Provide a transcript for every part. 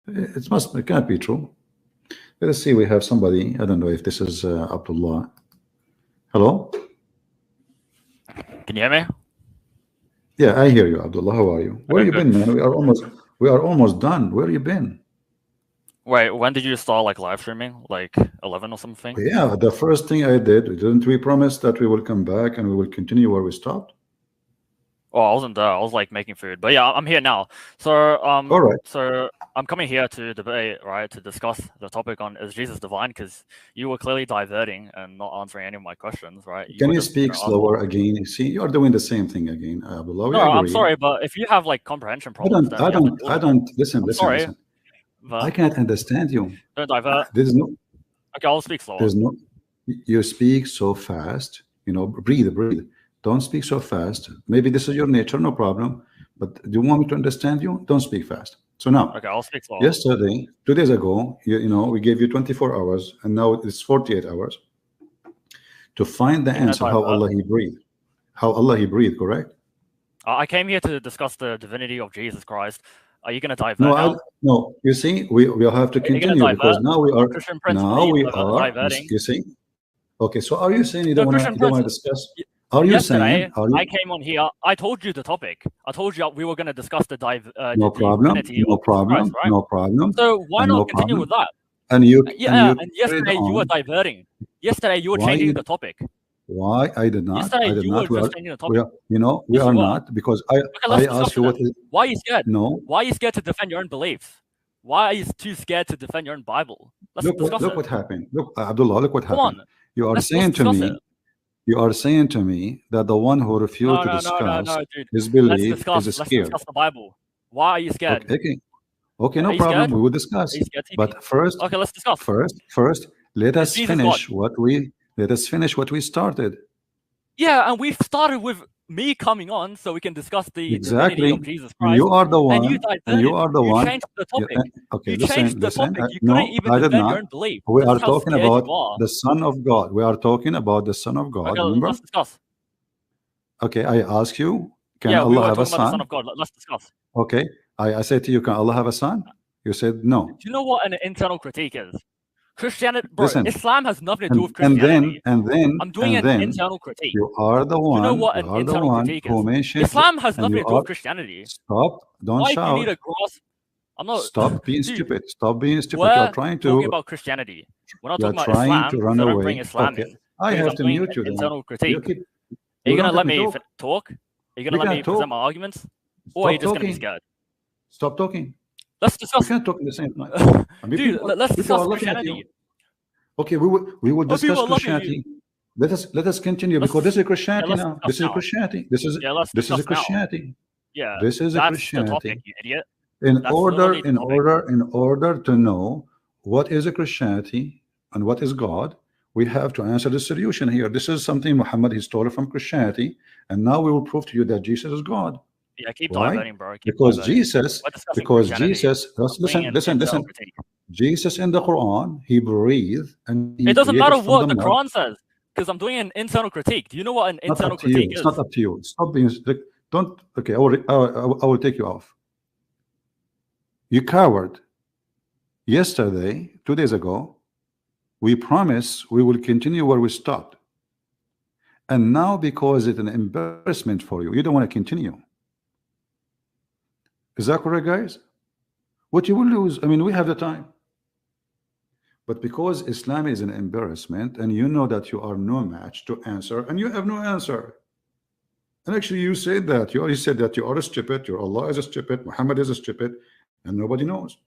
It can't be true. Let us see. We have somebody. I don't know if this is Abdullah. Hello. Can you hear me? Yeah, I hear you, Abdullah. How are you? Where Okay, you good. been, man? We are almost done. Where you been? Wait, when did you start like live streaming? Like 11 or something? Yeah, the first thing I did, didn't we promise that we will come back and we will continue where we stopped? Oh, I wasn't there. I was like making food. But yeah, I'm here now. So All right. so I'm coming here to debate, right, to discuss the topic on is Jesus divine? Because you were clearly diverting and not answering any of my questions, right? You Can were you just speak ask slower again? See, you are doing the same thing again, Abdullah. We No, I'm agree. sorry, but if you have like comprehension problems, then you have to deal with it. Listen, I'm listen, sorry, listen. I but can't understand you. don't divert. There's no, Okay, I'll speak slower. there's no, you speak so fast, breathe, breathe. Don't speak so fast. Maybe this is your nature, no problem. But do you want me to understand you? Don't speak fast. So now, Okay, I'll speak slower. yesterday, 2 days ago, we gave you 24 hours, and now it's 48 hours to find the You're gonna answer how divert. Allah He breathed. How Allah He breathed, correct? I came here to discuss the divinity of Jesus Christ. Are you gonna divert No, now? no. You see, we'll have to Are you gonna continue because divert? now we On are. Christian Now principle, we you're are. diverting. You see. Okay, so are you saying you No, don't want Christian to? You don't want to principle. discuss? Are you Yesterday, saying? Are you? I came on here. I told you the topic. I told you we were going to discuss the No problem. divinity No of Jesus Christ, problem. right? No problem. So why And no not continue with problem. that? And you Yeah, and carried yesterday you were on. diverting. Yesterday you were Why? changing the topic. Why I did not? Yesterday I did you not. were just changing the We topic. are. We Yes, are you were. not because Okay, let's I discuss asked you it what then. is. Why are you scared? No. Why are you scared to defend your own beliefs? Why are you too scared to defend your own Bible? Let's discuss Look it. what happened. Look, Abdullah. Look what Come happened. on. You are Let's saying to discuss me. it. You are saying to me that the one who refused to discuss No, dude. his Let's belief discuss. is Let's scared. discuss the Bible. Why are you scared? Okay, no Are you problem. scared? We will Are discuss. you scared, TP? But first, Okay, let's discuss. let Is us Jesus finish God? let us finish what we started. Yeah, and we started with me coming on so we can discuss the Exactly. divinity of Jesus Christ. And you are the one. And you diverted. You are the you one. changed the topic. Okay, you listen. changed the Listen. topic. You No, couldn't even I did defend not. your own belief. We This are is how talking scared about you are. the Son of God. We are talking about the Son of God. Okay, Remember? let's discuss. Okay, I ask you, can Yeah, we Allah were have a talking about the Son son? of God. Let's discuss. Okay, I said to you, can Allah have a son? You said no. Do you know what an internal critique is? Christianity, bro. Listen, Islam has nothing to do with Christianity. I'm doing an internal critique. You are the one. Do you know what an you are the internal one critique who is? mentioned. Islam has and nothing you to do are. with Christianity. Stop! Don't Why do you need shout. a grasp? I'm not. Stop being Dude, stupid. Stop being stupid. You we're are trying talking to. about Christianity. We're not You are talking about trying Islam, to run so don't away. bring Islam Okay, in. I Because have I'm to doing mute you an then. internal critique. You Are you don't gonna let me me talk. talk? Are you We gonna let can't me present talk. my arguments? Or are you Stop just gonna be talking. scared? Stop talking. Let's We discuss. can't talk at the same time. I mean, Dude, let's people discuss are looking at you. Christianity. Okay, we will Oh, discuss people are loving Christianity. you. Let us continue Let's- because this is Christianity let's now. discuss This is now. Christianity. This is Yeah, let's this is a discuss now. Christianity. Yeah, This is a that's Christianity. the topic, you idiot. In That's literally the topic. order to know what is a Christianity and what is God, we have to answer the solution here. This is something Muhammad he stole from Christianity, and now we will prove to you that Jesus is God. Yeah, keep Why? diverting, bro. Keep Because diverting. Jesus, We're discussing because Christianity. Jesus, listen. Jesus in the Quran, he breathed and he It doesn't created matter from what the the mud. Quran says, because I'm doing an internal critique. Do you know what an Not internal up to you. critique It's is? not up to you. Stop being. Don't. Okay, I will take you off. You coward. Yesterday, 2 days ago, we promised we will continue where we stopped. And now, because it's an embarrassment for you, you don't want to continue. Is that correct, guys? What you will lose, I mean, we have the time. But because Islam is an embarrassment, and you know that you are no match to answer, and you have no answer. And actually, you said that. You already said that you are a stupid, your Allah is a stupid, Muhammad is a stupid, and nobody knows.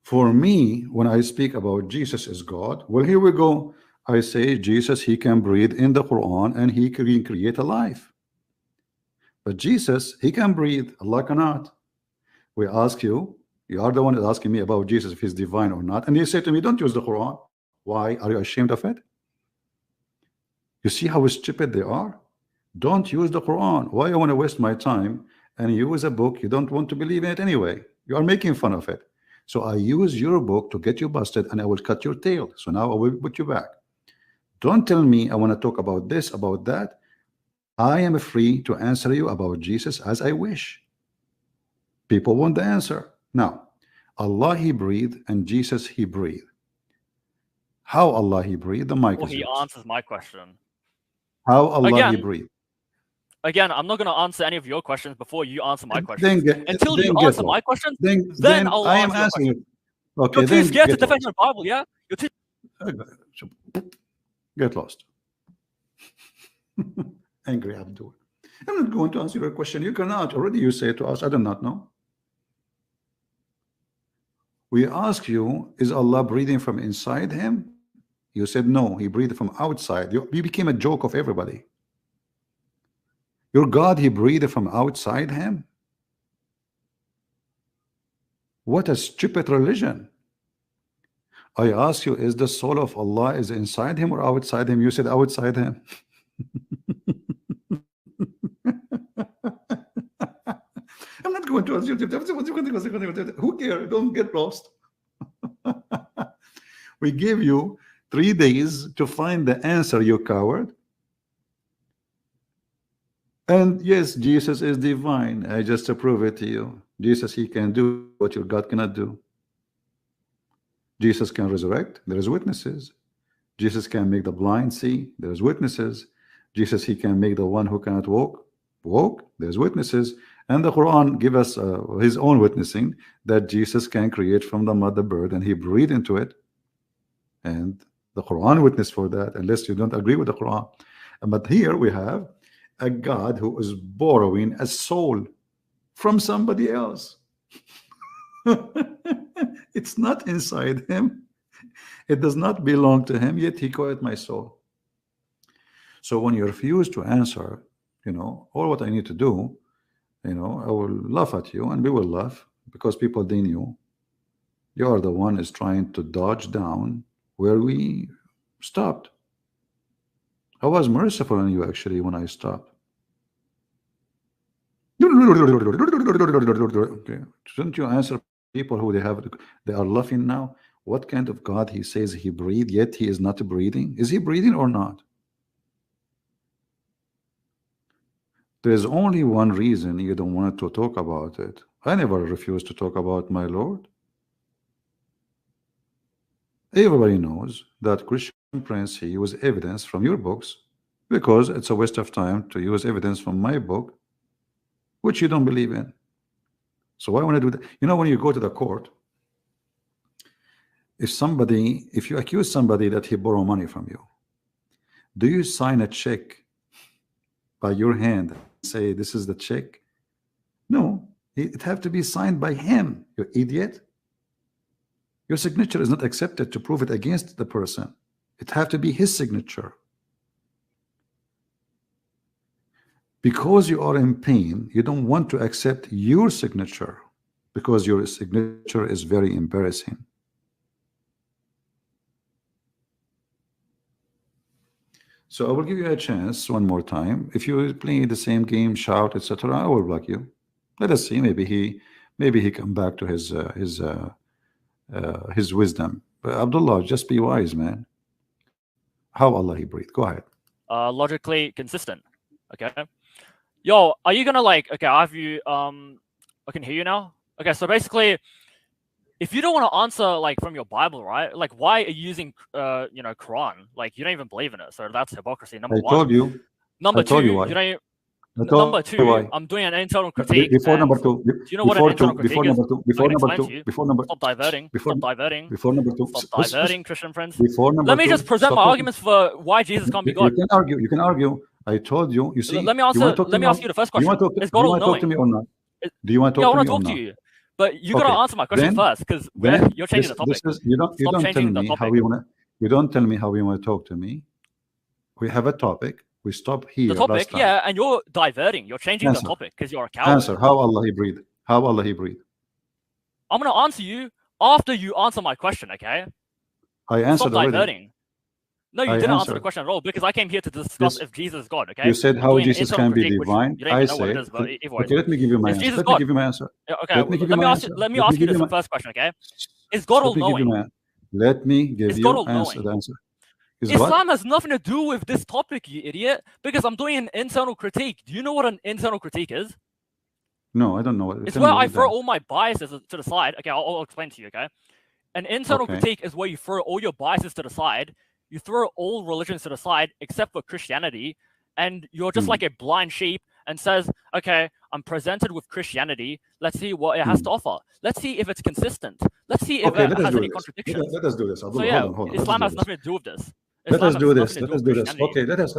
For me, when I speak about Jesus as God, well, here we go. I say Jesus, he can breathe in the Quran and he can create a life. But Jesus, he can breathe, Allah cannot. We ask you, you are the one that's asking me about Jesus, if he's divine or not. And you say to me, don't use the Quran. Why? Are you ashamed of it? You see how stupid they are? Don't use the Quran. Why I want to waste my time and use a book you don't want to believe in it anyway? You are making fun of it. So I use your book to get you busted and I will cut your tail. So now I will put you back. Don't tell me I want to talk about this, about that. I am free to answer you about Jesus as I wish. People want the answer. Now, Allah He breathed and Jesus He breathed. How Allah He breathed? The mic Well, is he yours. answers my question. How Allah He Again, breathed? Again, I'm not going to answer any of your questions before you answer my Then questions. get, Until then you get answer lost. my questions, Then then I'll I am answer your answering question. it. Okay, You're too then scared to get defend lost. your Bible, yeah? You're too. Get lost. Angry Abdul. I'm not going to answer your question. You cannot. Already you say to us, I do not know. We ask you, is Allah breathing from inside him? You said no, he breathed from outside. You became a joke of everybody. Your God, he breathed from outside him? What a stupid religion. I ask you, is the soul of Allah is inside him or outside him? You said outside him. I'm not going to ask you. Who cares? Don't get lost. We give you 3 days to find the answer, you coward. And yes, Jesus is divine. I just to prove it to you. Jesus, he can do what your God cannot do. Jesus can resurrect. There is witnesses. Jesus can make the blind see. There is witnesses. Jesus, he can make the one who cannot walk. There's witnesses. And the Quran give us his own witnessing that Jesus can create from the mother bird and he breathed into it. And the Quran witness for that, unless you don't agree with the Quran. But here we have a God who is borrowing a soul from somebody else. It's not inside him. It does not belong to him, yet he called my soul. So when you refuse to answer, all what I need to do, I will laugh at you and we will laugh because people, they knew you are the one is trying to dodge down where we stopped. I was merciful on you actually when I stopped. Okay. Shouldn't you answer people who they are laughing now? What kind of God he says he breathed, yet he is not breathing? Is he breathing or not? There is only one reason you don't want to talk about it. I never refuse to talk about my Lord. Everybody knows that Christian Prince, he used evidence from your books because it's a waste of time to use evidence from my book, which you don't believe in. So why want to do that? When you go to the court, if you accuse somebody that he borrowed money from you, do you sign a check by your hand and say this is the check? No, it have to be signed by him, you idiot. Your signature is not accepted to prove it against the person. It have to be his signature. Because you are in pain, you don't want to accept your signature because your signature is very embarrassing. So I will give you a chance one more time. If you play the same game, shout, etc., I will block you. Let us see. Maybe he come back to his wisdom. But Abdullah, just be wise, man. How Allah he breathed? Go ahead. Logically consistent. Okay. Yo, are you gonna okay, I have you I can hear you now. Okay, so basically if you don't want to answer from your Bible, right? Why are you using Quran? You don't even believe in it. So that's hypocrisy. Number one. I told you. Number two, you why. Number two, I'm doing an internal critique. Before number two, do you know what an internal critique is? Before number two, Stop diverting. Stop diverting. Before number two, stop diverting, Christian friends. Before number Let me just present my arguments for why Jesus can't be God. You can argue. I told you. You see. Let me answer. Let me ask you the first question. Is God all knowing? Do you want to talk to me or not? Do you want to talk to me or not? I want to talk to you. But you gotta answer my question first, because you're changing the topic. You don't tell me how you wanna. You don't tell me how you want to talk to me. We have a topic. We stop here. The topic, yeah, and you're diverting. You're changing the topic because you're a coward. Answer. How Allah he breathed? How Allah he breathed? I'm gonna answer you after you answer my question, okay? I answered Stop diverting. Already. No, you didn't answer the question at all because I came here to discuss if Jesus is God, okay? You said how Jesus can be divine. I said, okay, let me give you my answer. Let me give you my answer. Okay, let me ask you the first question, okay? Is God all knowing? Let me give you the answer. Islam has nothing to do with this topic, you idiot, because I'm doing an internal critique. Do you know what an internal critique is? No, I don't know. It's Tell where me I what throw that. all my biases to the side. Okay, I'll explain to you. Okay, an internal Okay. critique is where you throw all your biases to the side. You throw all religions to the side except for Christianity, and you're just like a blind sheep and says, okay, I'm presented with Christianity. Let's see what it has to offer. Let's see if it's consistent. Let's see if Okay, it let us has do any this. contradictions. Let us do this. So Abdullah, yeah, hold on. Islam has Let us do nothing to do with this. this. Let Islam us has do nothing this. to Let do us with do this. Christianity. Okay, let us.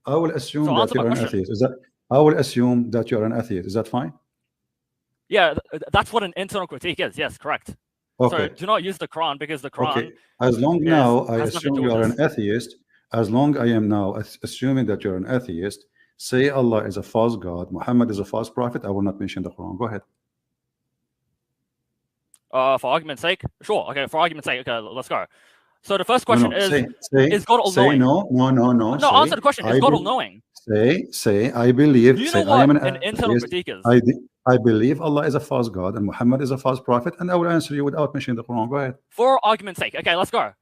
I will assume So that answer my you're an question. atheist. Is that? I will assume that you're an atheist. Is that fine? Yeah, that's what an internal critique is. Yes, correct. Okay. So do not use the Quran because the Quran Okay. As long now I has nothing to assume do you with are this. an atheist, as long I am now assuming that you're an atheist, say Allah is a false God, Muhammad is a false prophet, I will not mention the Quran. Go ahead. For argument's sake, sure. Okay, for argument's sake, okay, let's go. So the first question is God all-knowing? No. No, answer the question. Is God all-knowing? Say I believe. Do you say know I am what an an internal atheist. critique is? I believe Allah is a false God and Muhammad is a false prophet, and I will answer you without mentioning the Quran. Go ahead. For argument's sake, okay, let's go.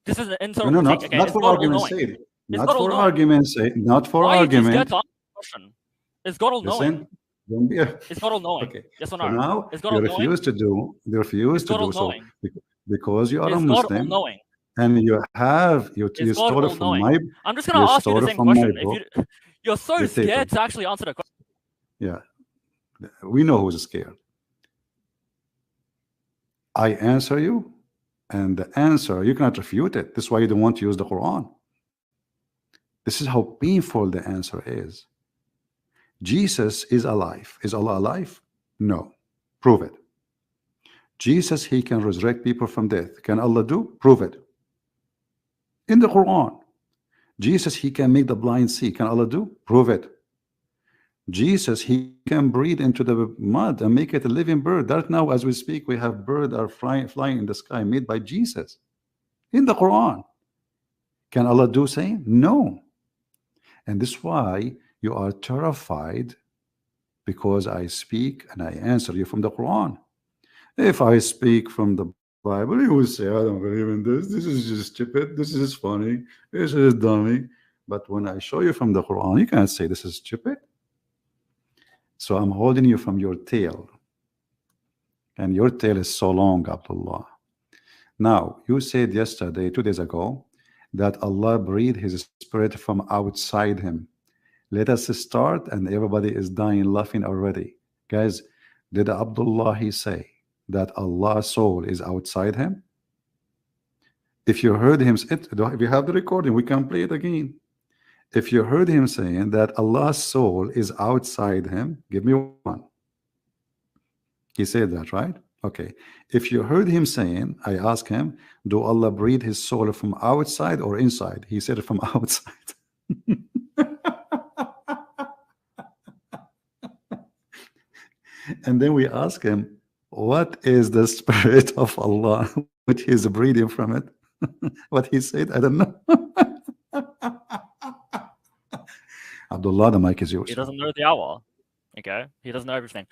This is an internal No, critique. Okay, not is for God argument's all-knowing? sake. Is Not God for all-knowing? argument's sake. Not for Why are you too scared argument. to answer the question? Is God all-knowing? Listen, don't be Is God all-knowing? okay. Yes or So no? now Is God you all-knowing? refuse to do. You refuse Is to God do so all-knowing? because you are a Is God Muslim all-knowing? and you Is God stole it from all-knowing? my I'm just gonna ask you the same from my question. If book. you're so Dictator. scared to actually answer the question. Yeah, we know who's scared. I answer you, and the answer you cannot refute it. This is why you don't want to use the Quran. This is how painful the answer is. Jesus is alive. Is Allah alive? No. Prove it. Jesus, he can resurrect people from death. Can Allah do? Prove it. In the Quran. Jesus, he can make the blind see. Can Allah do? Prove it. Jesus, he can breathe into the mud and make it a living bird. Right now, as we speak, we have birds are flying in the sky made by Jesus. In the Quran. Can Allah do same? No. And this is why you are terrified, because I speak and I answer you from the Quran. If I speak from the Bible, you will say, I don't believe in this. This is just stupid. This is funny. This is dummy. But when I show you from the Quran, you can't say this is stupid. So I'm holding you from your tail. And your tail is so long, Abdullah. Now, you said yesterday, 2 days ago, that Allah breathed his spirit from outside him. Let us start, and everybody is dying laughing already. Guys, did Abdullah he say that Allah's soul is outside him? If you heard him, if you have the recording, we can play it again. If you heard him saying that Allah's soul is outside him, give me one. He said that, right? Okay. If you heard him saying, I asked him, do Allah breathe his soul from outside or inside? He said from outside. And then we ask him, what is the spirit of Allah which is breathing from it? What he said, I don't know. Abdullah, the mic is yours. He doesn't know the hour. Okay, he doesn't know everything.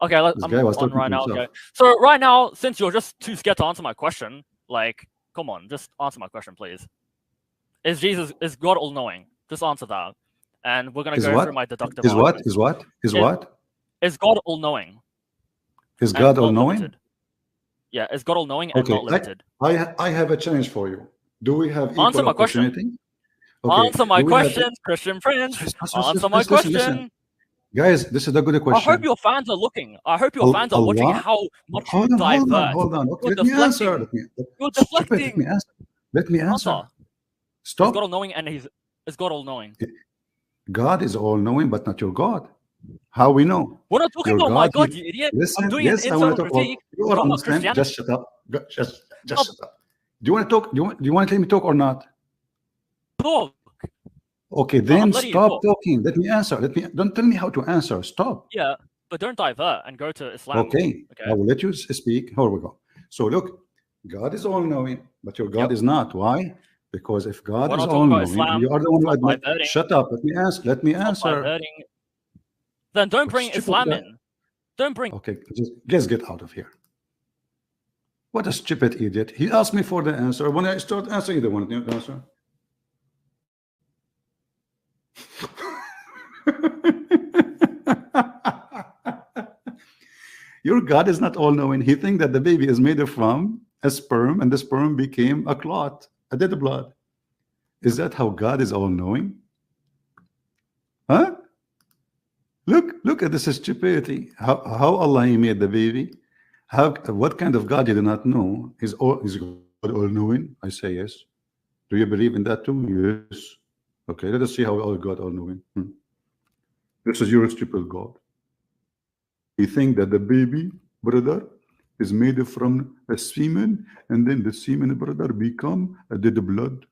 Okay, This guy was on talking right to now. himself. Okay, so right now, since you're just too scared to answer my question, like, come on, just answer my question, please. Is God all-knowing? Just answer that, and we're gonna go through my deductive argument. Is God all-knowing? Is God all-knowing? Limited? Yeah, is God all-knowing and not limited? I have a challenge for you. Do we have equal Answer my opportunity? question. Okay. Answer my questions, Christian friends. Answer my question. Listen. Guys, this is a good question. I hope your fans are looking. I hope your fans are watching how much you divert. Hold on. Okay, You're let me answer. You're deflecting. Let me answer. Stop. Is God all-knowing and is God all-knowing? God is all-knowing, but not your God. How we know? We're not talking about my God, you idiot. Listen, I'm doing an internal critique. You are Muslim. Just shut up. Just shut up. Do you want to talk? Do you want to let me talk or not? Talk. Okay, then stop talking. Let me answer. Don't tell me how to answer. Stop. Yeah, but don't divert and go to Islam. Okay. I will let you speak. Here we go. So look, God is all-knowing, but your God is not. Why? Because if God is all-knowing, you are the one who admit. Shut up. Let me answer. Then don't bring Islam in. Don't bring. Okay, just get out of here. What a stupid idiot. He asked me for the answer. When I start answering, the one answer. Your God is not all-knowing. He thinks that the baby is made from a sperm, and the sperm became a clot, a dead blood. Is that how God is all-knowing? Huh? Look at this stupidity. How Allah He made the baby? What kind of God you do not know? Is God all-knowing? I say yes. Do you believe in that too? Yes. Okay, let us see how God all-knowing. This is your stupid God. You think that the baby brother is made from a semen, and then the semen brother become a dead blood.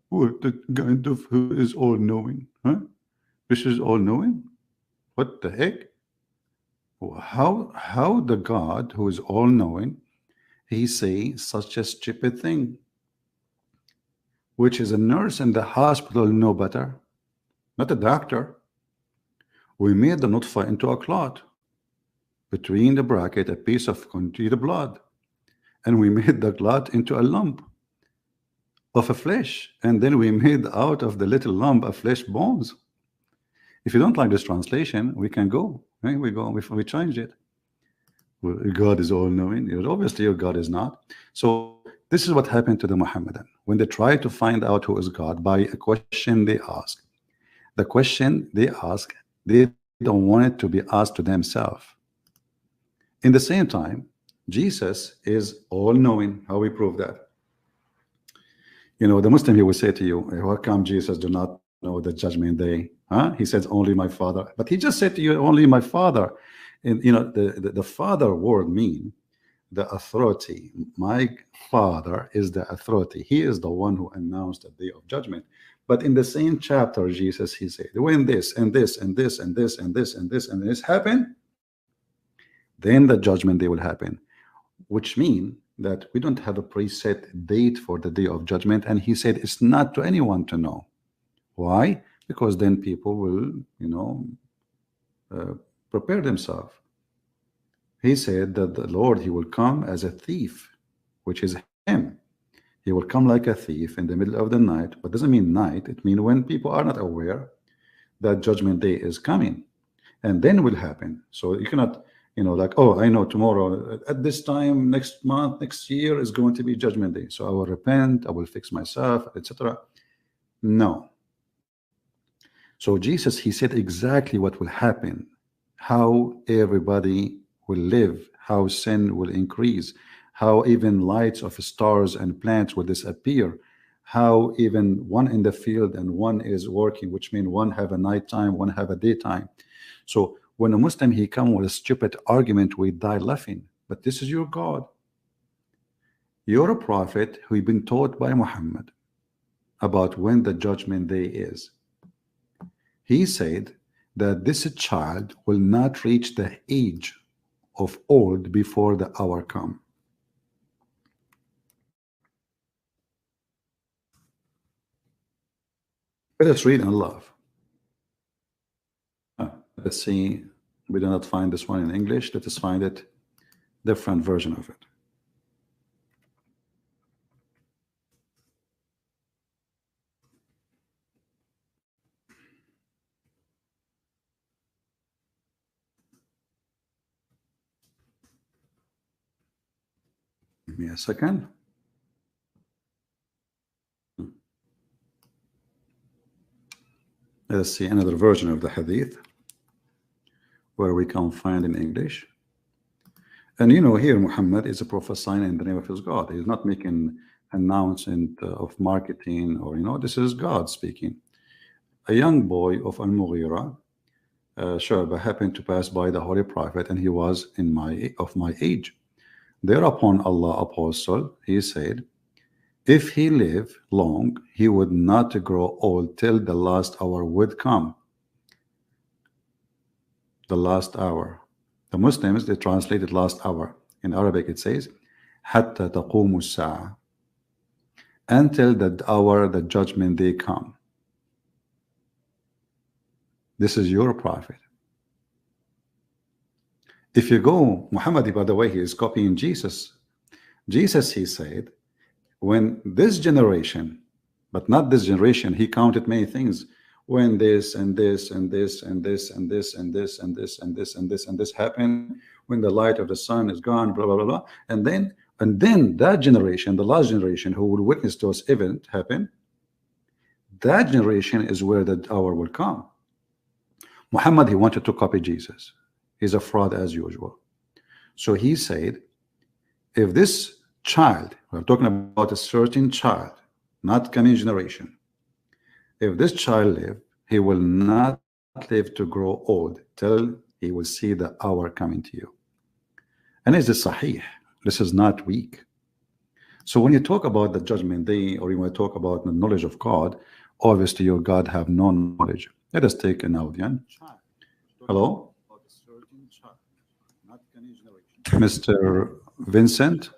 What the kind of who is all-knowing? Huh? This is all-knowing? What the heck? How the God who is all-knowing, he say such a stupid thing, which is a nurse in the hospital know better, not a doctor. We made the nutfa into a clot, between the bracket a piece of congealed blood, and we made the clot into a lump of a flesh, and then we made out of the little lump of flesh bones. If you don't like this translation, we can go. Right? We changed it. Well, God is all-knowing. Obviously your God is not. So this is what happened to the Muhammadan when they try to find out who is God by a question they ask. The question they ask, they don't want it to be asked to themselves. In the same time, Jesus is all-knowing. How we prove that? The Muslim, he will say to you, how come Jesus do not know the judgment day? Huh? He says only my Father. But he just said to you only my Father. And the Father word mean the authority. My Father is the authority. He is the one who announced the day of judgment. But in the same chapter, Jesus, he said, when this and this and this and this and this and this and this happen, then the judgment day will happen, which mean that we don't have a preset date for the day of judgment. And he said it's not to anyone to know. Why? Because then people will, prepare themselves. He said that the Lord, he will come as a thief, which is him. He will come like a thief in the middle of the night, but doesn't mean night. It means when people are not aware that judgment day is coming, and then will happen. So you cannot, like, oh, I know tomorrow at this time, next month, next year is going to be judgment day. So I will repent, I will fix myself, etc. No. So Jesus, he said exactly what will happen, how everybody will live, how sin will increase, how even lights of stars and plants will disappear, how even one in the field and one is working, which means one have a nighttime, one have a daytime. So when a Muslim, he come with a stupid argument, we die laughing. But this is your God. You're a prophet who been taught by Muhammad about when the judgment day is. He said that this child will not reach the age of old before the hour come. Let us read and love. Let's see. We do not find this one in English. Let us find it, different version of it. Give me a second. Let us see another version of the hadith where we can find in English. And here Muhammad is a prophesying in the name of his God. He's not making announcement of marketing or this is God speaking. A young boy of Al-Mughira, Shu'bah, happened to pass by the Holy Prophet, and he was of my age. Thereupon Allah apostle, he said, if he live long, he would not grow old till the last hour would come. The last hour. The Muslims, they translated last hour. In Arabic it says, حَتَّى تَقُومُ السَّاعَةِ, until the hour the judgment day come. This is your prophet. If you go, Muhammad, by the way, he is copying Jesus. Jesus, he said, when this generation, but not this generation, he counted many things. when this and this and this and this and this and this and this and this and this and this happen, when the light of the sun is gone, blah blah blah blah, and then that generation, the last generation who will witness those events happen, that generation is where the hour will come. Muhammad, he wanted to copy Jesus. He's a fraud as usual. So he said, if this child, we're talking about a certain child, not coming generation, if this child live, he will not live to grow old till he will see the hour coming to you. And is this sahih? This is not weak. So when you talk about the judgment day, or you want to talk about the knowledge of God, obviously your God have no knowledge. Let us take an audience. Hello, Mr. Vincent.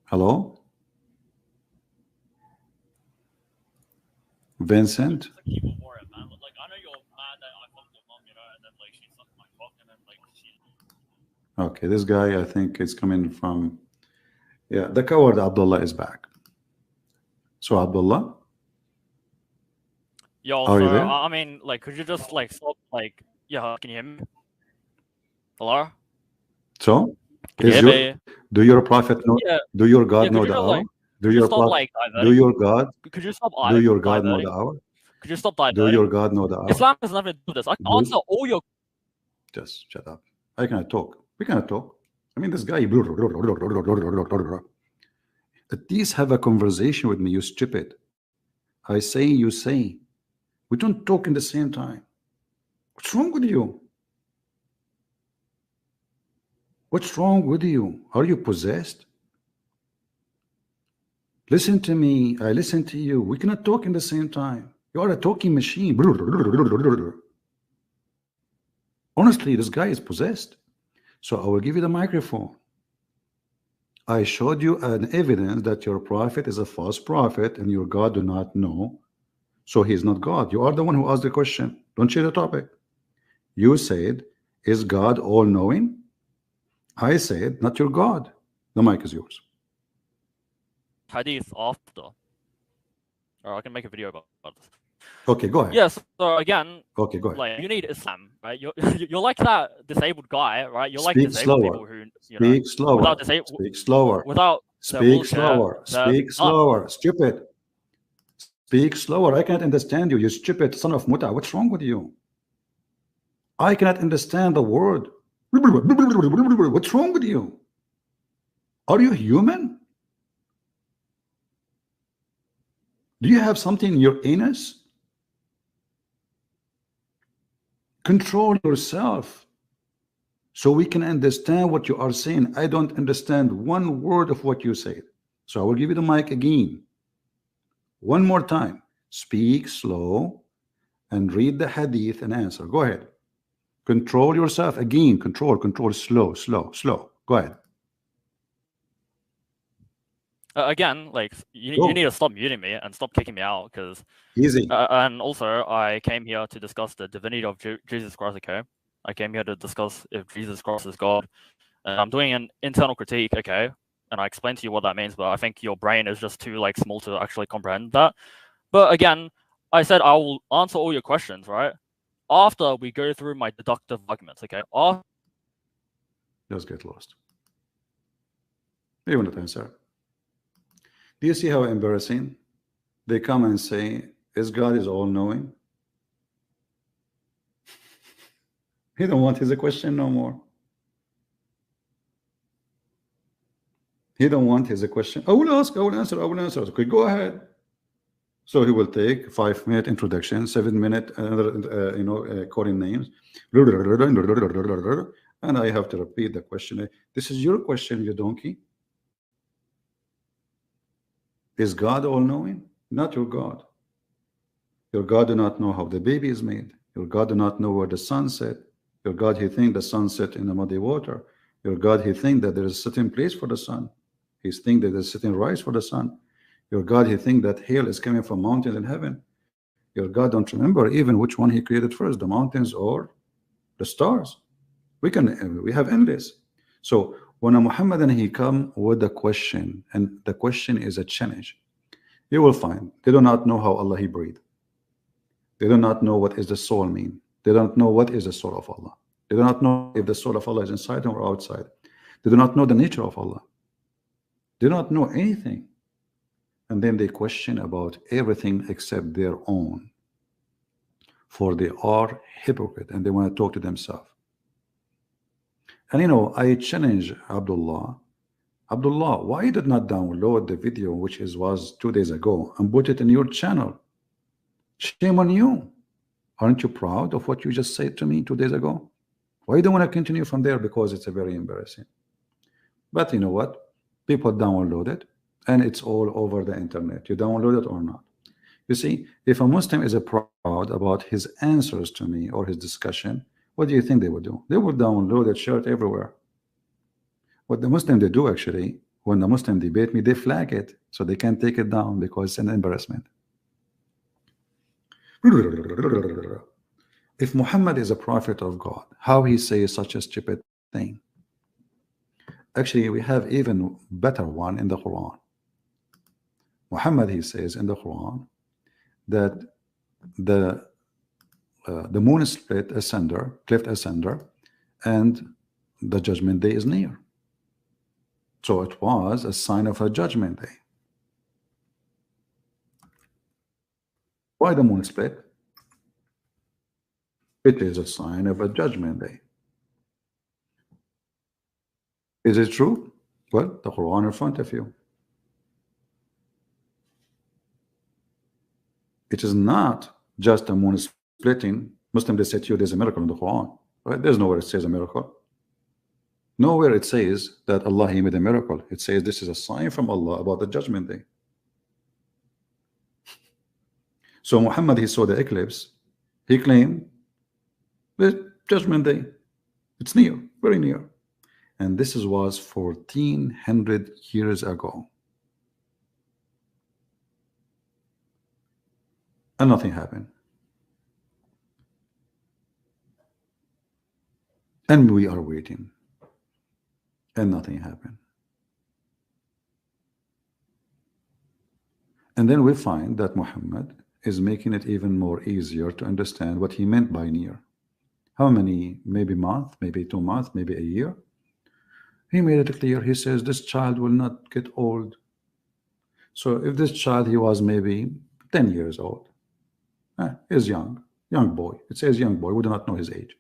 Hello, Vincent. Okay, this guy, I think it's coming from, yeah, the coward Abdullah is back. So Abdullah, Yo, are you so there? I mean, like, could you just like stop? Like, yeah, can you hear me? Hello? So Can you is hear your, me? do your prophet know, Yeah, do your God yeah. know Could you the just hour? like, Do could you your stop prophet, like do diverting? your God, Could you stop do your God know the diverting? hour? Could you stop Do your diverting? God know the hour? Islam has nothing to do with this. I can Do, answer all your. just shut up. I cannot talk. We cannot talk. I mean, this guy. At least have a conversation with me, you stupid. I say, you say. We don't talk in the same time. What's wrong with you? What's wrong with you? Are you possessed? Listen to me. I listen to you. We cannot talk in the same time. You are a talking machine. Honestly, this guy is possessed. So I will give you the microphone. I showed you an evidence that your prophet is a false prophet and your God do not know. So he is not God. You are the one who asked the question. Don't change the topic. You said, is God all-knowing? I said, not your God. The mic is yours. Hadith after. Or I can make a video about this. Okay, go ahead. Yes. So again, okay, go ahead. Like you need Islam, right? You're like that disabled guy, right? You're Speak like disabled slower. people who, you Speak know, slower. without Speak slower. without their Speak wheelchair, slower. Speak slower. Stupid. Speak slower. I can't understand you. You stupid son of muta. What's wrong with you? I cannot understand the word. What's wrong with you? Are you human? Do you have something in your anus? Control yourself so we can understand what you are saying. I don't understand one word of what you said. So I will give you the mic again. One more time. Speak slow and read the hadith and answer. Go ahead. Control yourself again. Control. Slow. Go ahead. Again, like you need to stop muting me and stop kicking me out because easy. And also, I came here to discuss the divinity of Jesus Christ. Okay, I came here to discuss if Jesus Christ is God, and I'm doing an internal critique. Okay, and I explained to you what that means, but I think your brain is just too like small to actually comprehend that. But again, I said I will answer all your questions, right? After we go through my deductive arguments, okay? Just get lost. You want to answer? Do you see how embarrassing? They come and say, "Is God is all-knowing?" He don't want his question no more. He don't want his question. I will ask. I will answer. I will answer. Okay, go ahead. So he will take 5-minute introduction, 7-minute calling names, and I have to repeat the question. This is your question, you donkey. Is God all-knowing? Not your God. Your God do not know how the baby is made. Your God do not know where the sun set. Your God, he think the sun set in the muddy water. Your God, he think that there is a certain place for the sun. He think that there's a certain rise for the sun. Your God, he think that hail is coming from mountains in heaven. Your God don't remember even which one he created first, the mountains or the stars. We have endless. So when a Muhammadan he come with a question, and the question is a challenge. You will find they do not know how Allah He breathed. They do not know what is the soul mean. They don't know what is the soul of Allah. They do not know if the soul of Allah is inside him or outside. They do not know the nature of Allah. They do not know anything. And then they question about everything except their own. For they are hypocrite and they want to talk to themselves. And you know, I challenge Abdullah. Abdullah, why you did not download the video which was 2 days ago and put it in your channel? Shame on you. Aren't you proud of what you just said to me 2 days ago? Why you don't want to continue from there? Because it's a very embarrassing. But you know what? People download it and it's all over the internet. You download it or not. You see, if a Muslim is proud about his answers to me or his discussion, what do you think they would do? They would download it, share it everywhere. What the Muslim they do actually, when the Muslim debate me, they flag it so they can take it down because it's an embarrassment. If Muhammad is a prophet of God, how he says such a stupid thing? Actually, we have even better one in the Quran. Muhammad, he says in the Quran that the moon is split asunder, cleft asunder, and the judgment day is near. So it was a sign of a judgment day. Why the moon split? It is a sign of a judgment day. Is it true? Well, the Quran in front of you. It is not just a moon splitting. Muslim, they say to you there's a miracle in the Quran. Right? There's nowhere it says a miracle. Nowhere it says that Allah He made a miracle. It says this is a sign from Allah about the judgment day. So Muhammad, he saw the eclipse. He claimed the judgment day. It's near, very near. And this was 1400 years ago. And nothing happened. And we are waiting. And nothing happened. And then we find that Muhammad is making it even more easier to understand what he meant by near. How many? Maybe month, maybe 2 months, maybe a year. He made it clear. He says this child will not get old. So if this child, he was maybe 10 years old, is young boy. It says young boy. We do not know his age.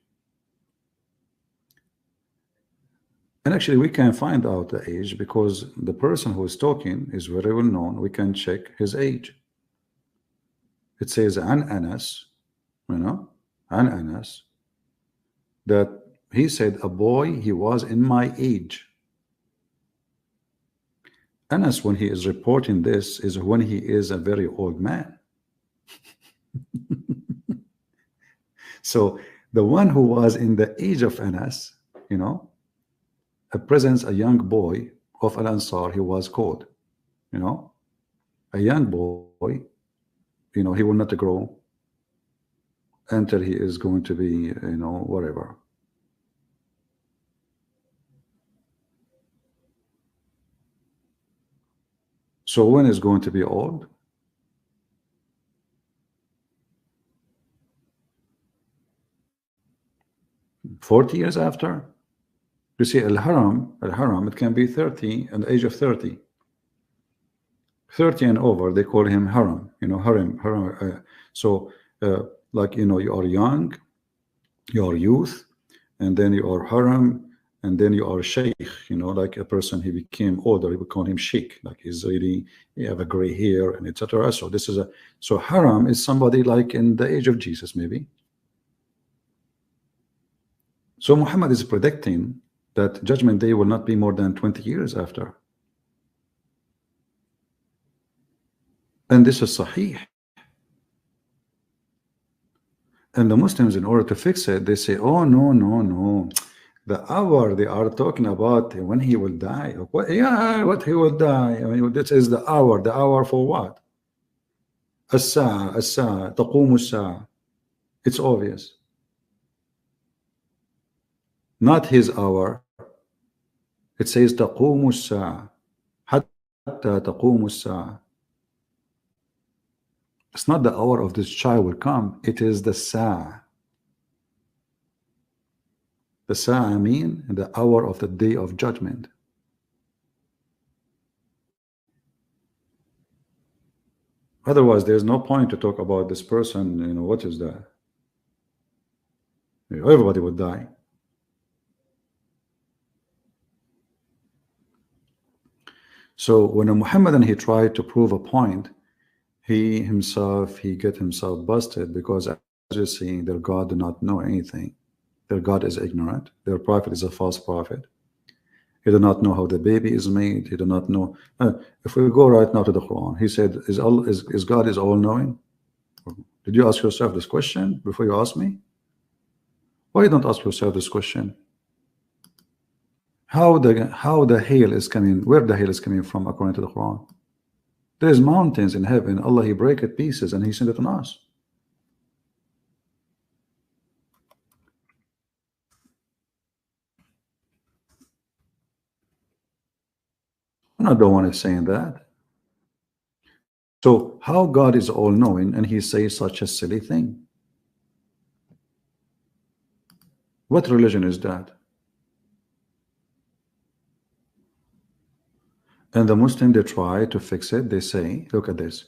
And actually, we can find out the age because the person who is talking is very well known. We can check his age. It says an Anas, you know, an Anas, that he said a boy, he was in my age. Anas, when he is reporting this, is when he is a very old man. So the one who was in the age of Anas, you know, presents a young boy of Al Ansar, he was called, you know, a young boy, you know, he will not grow until he is going to be, you know, whatever. So when is going to be old? "40 years after." You see, al-haram, it can be 30 and the age of 30. 30 and over, they call him haram, you know, haram. Like, you know, you are young, you are youth, and then you are haram, and then you are sheikh, you know, like a person, he became older, we call him sheikh, like he's really, he have a gray hair and etc. So this is so haram is somebody like in the age of Jesus, maybe. So Muhammad is predicting that judgment day will not be more than 20 years after. And this is sahih. And the Muslims, in order to fix it, they say, oh, no. The hour they are talking about when he will die. What? Yeah, what he will die. I mean, this is the hour. The hour for what? As-sa'a, taqumu as-sa'a. It's obvious. Not his hour. It says taqumu as-sa'a. Hatta taqumu as-sa'a. It's not the hour of this child will come. It is the Sa'ah. The Sa'ah, I mean the hour of the day of judgment. Otherwise, there's no point to talk about this person. You know, what is that? Everybody would die. So when a Muhammadan, he tried to prove a point, he get himself busted, because as you see, their God do not know anything. Their God is ignorant. Their prophet is a false prophet. He do not know how the baby is made. He do not know. If we go right now to the Quran, he said, is God is all-knowing? Did you ask yourself this question before you ask me? Why you don't ask yourself this question? How the hail is coming, where the hail is coming from according to the Quran? There's mountains in heaven. Allah, he break it pieces and he sent it on us. I'm not the one who's saying that. So how God is all-knowing and he says such a silly thing? What religion is that? And the Muslim, they try to fix it. They say, look at this.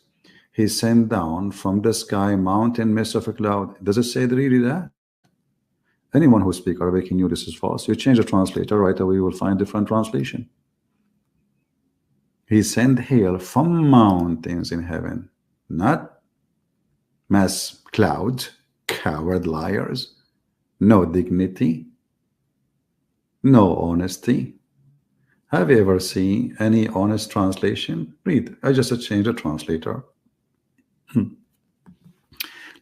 He sent down from the sky mountain mist of a cloud. Does it say really that? Anyone who speaks Arabic, he knew this is false. You change the translator, right away you will find different translation. He sent hail from mountains in heaven, not mass clouds, coward liars, no dignity, no honesty. Have you ever seen any honest translation? Read. I just changed the translator.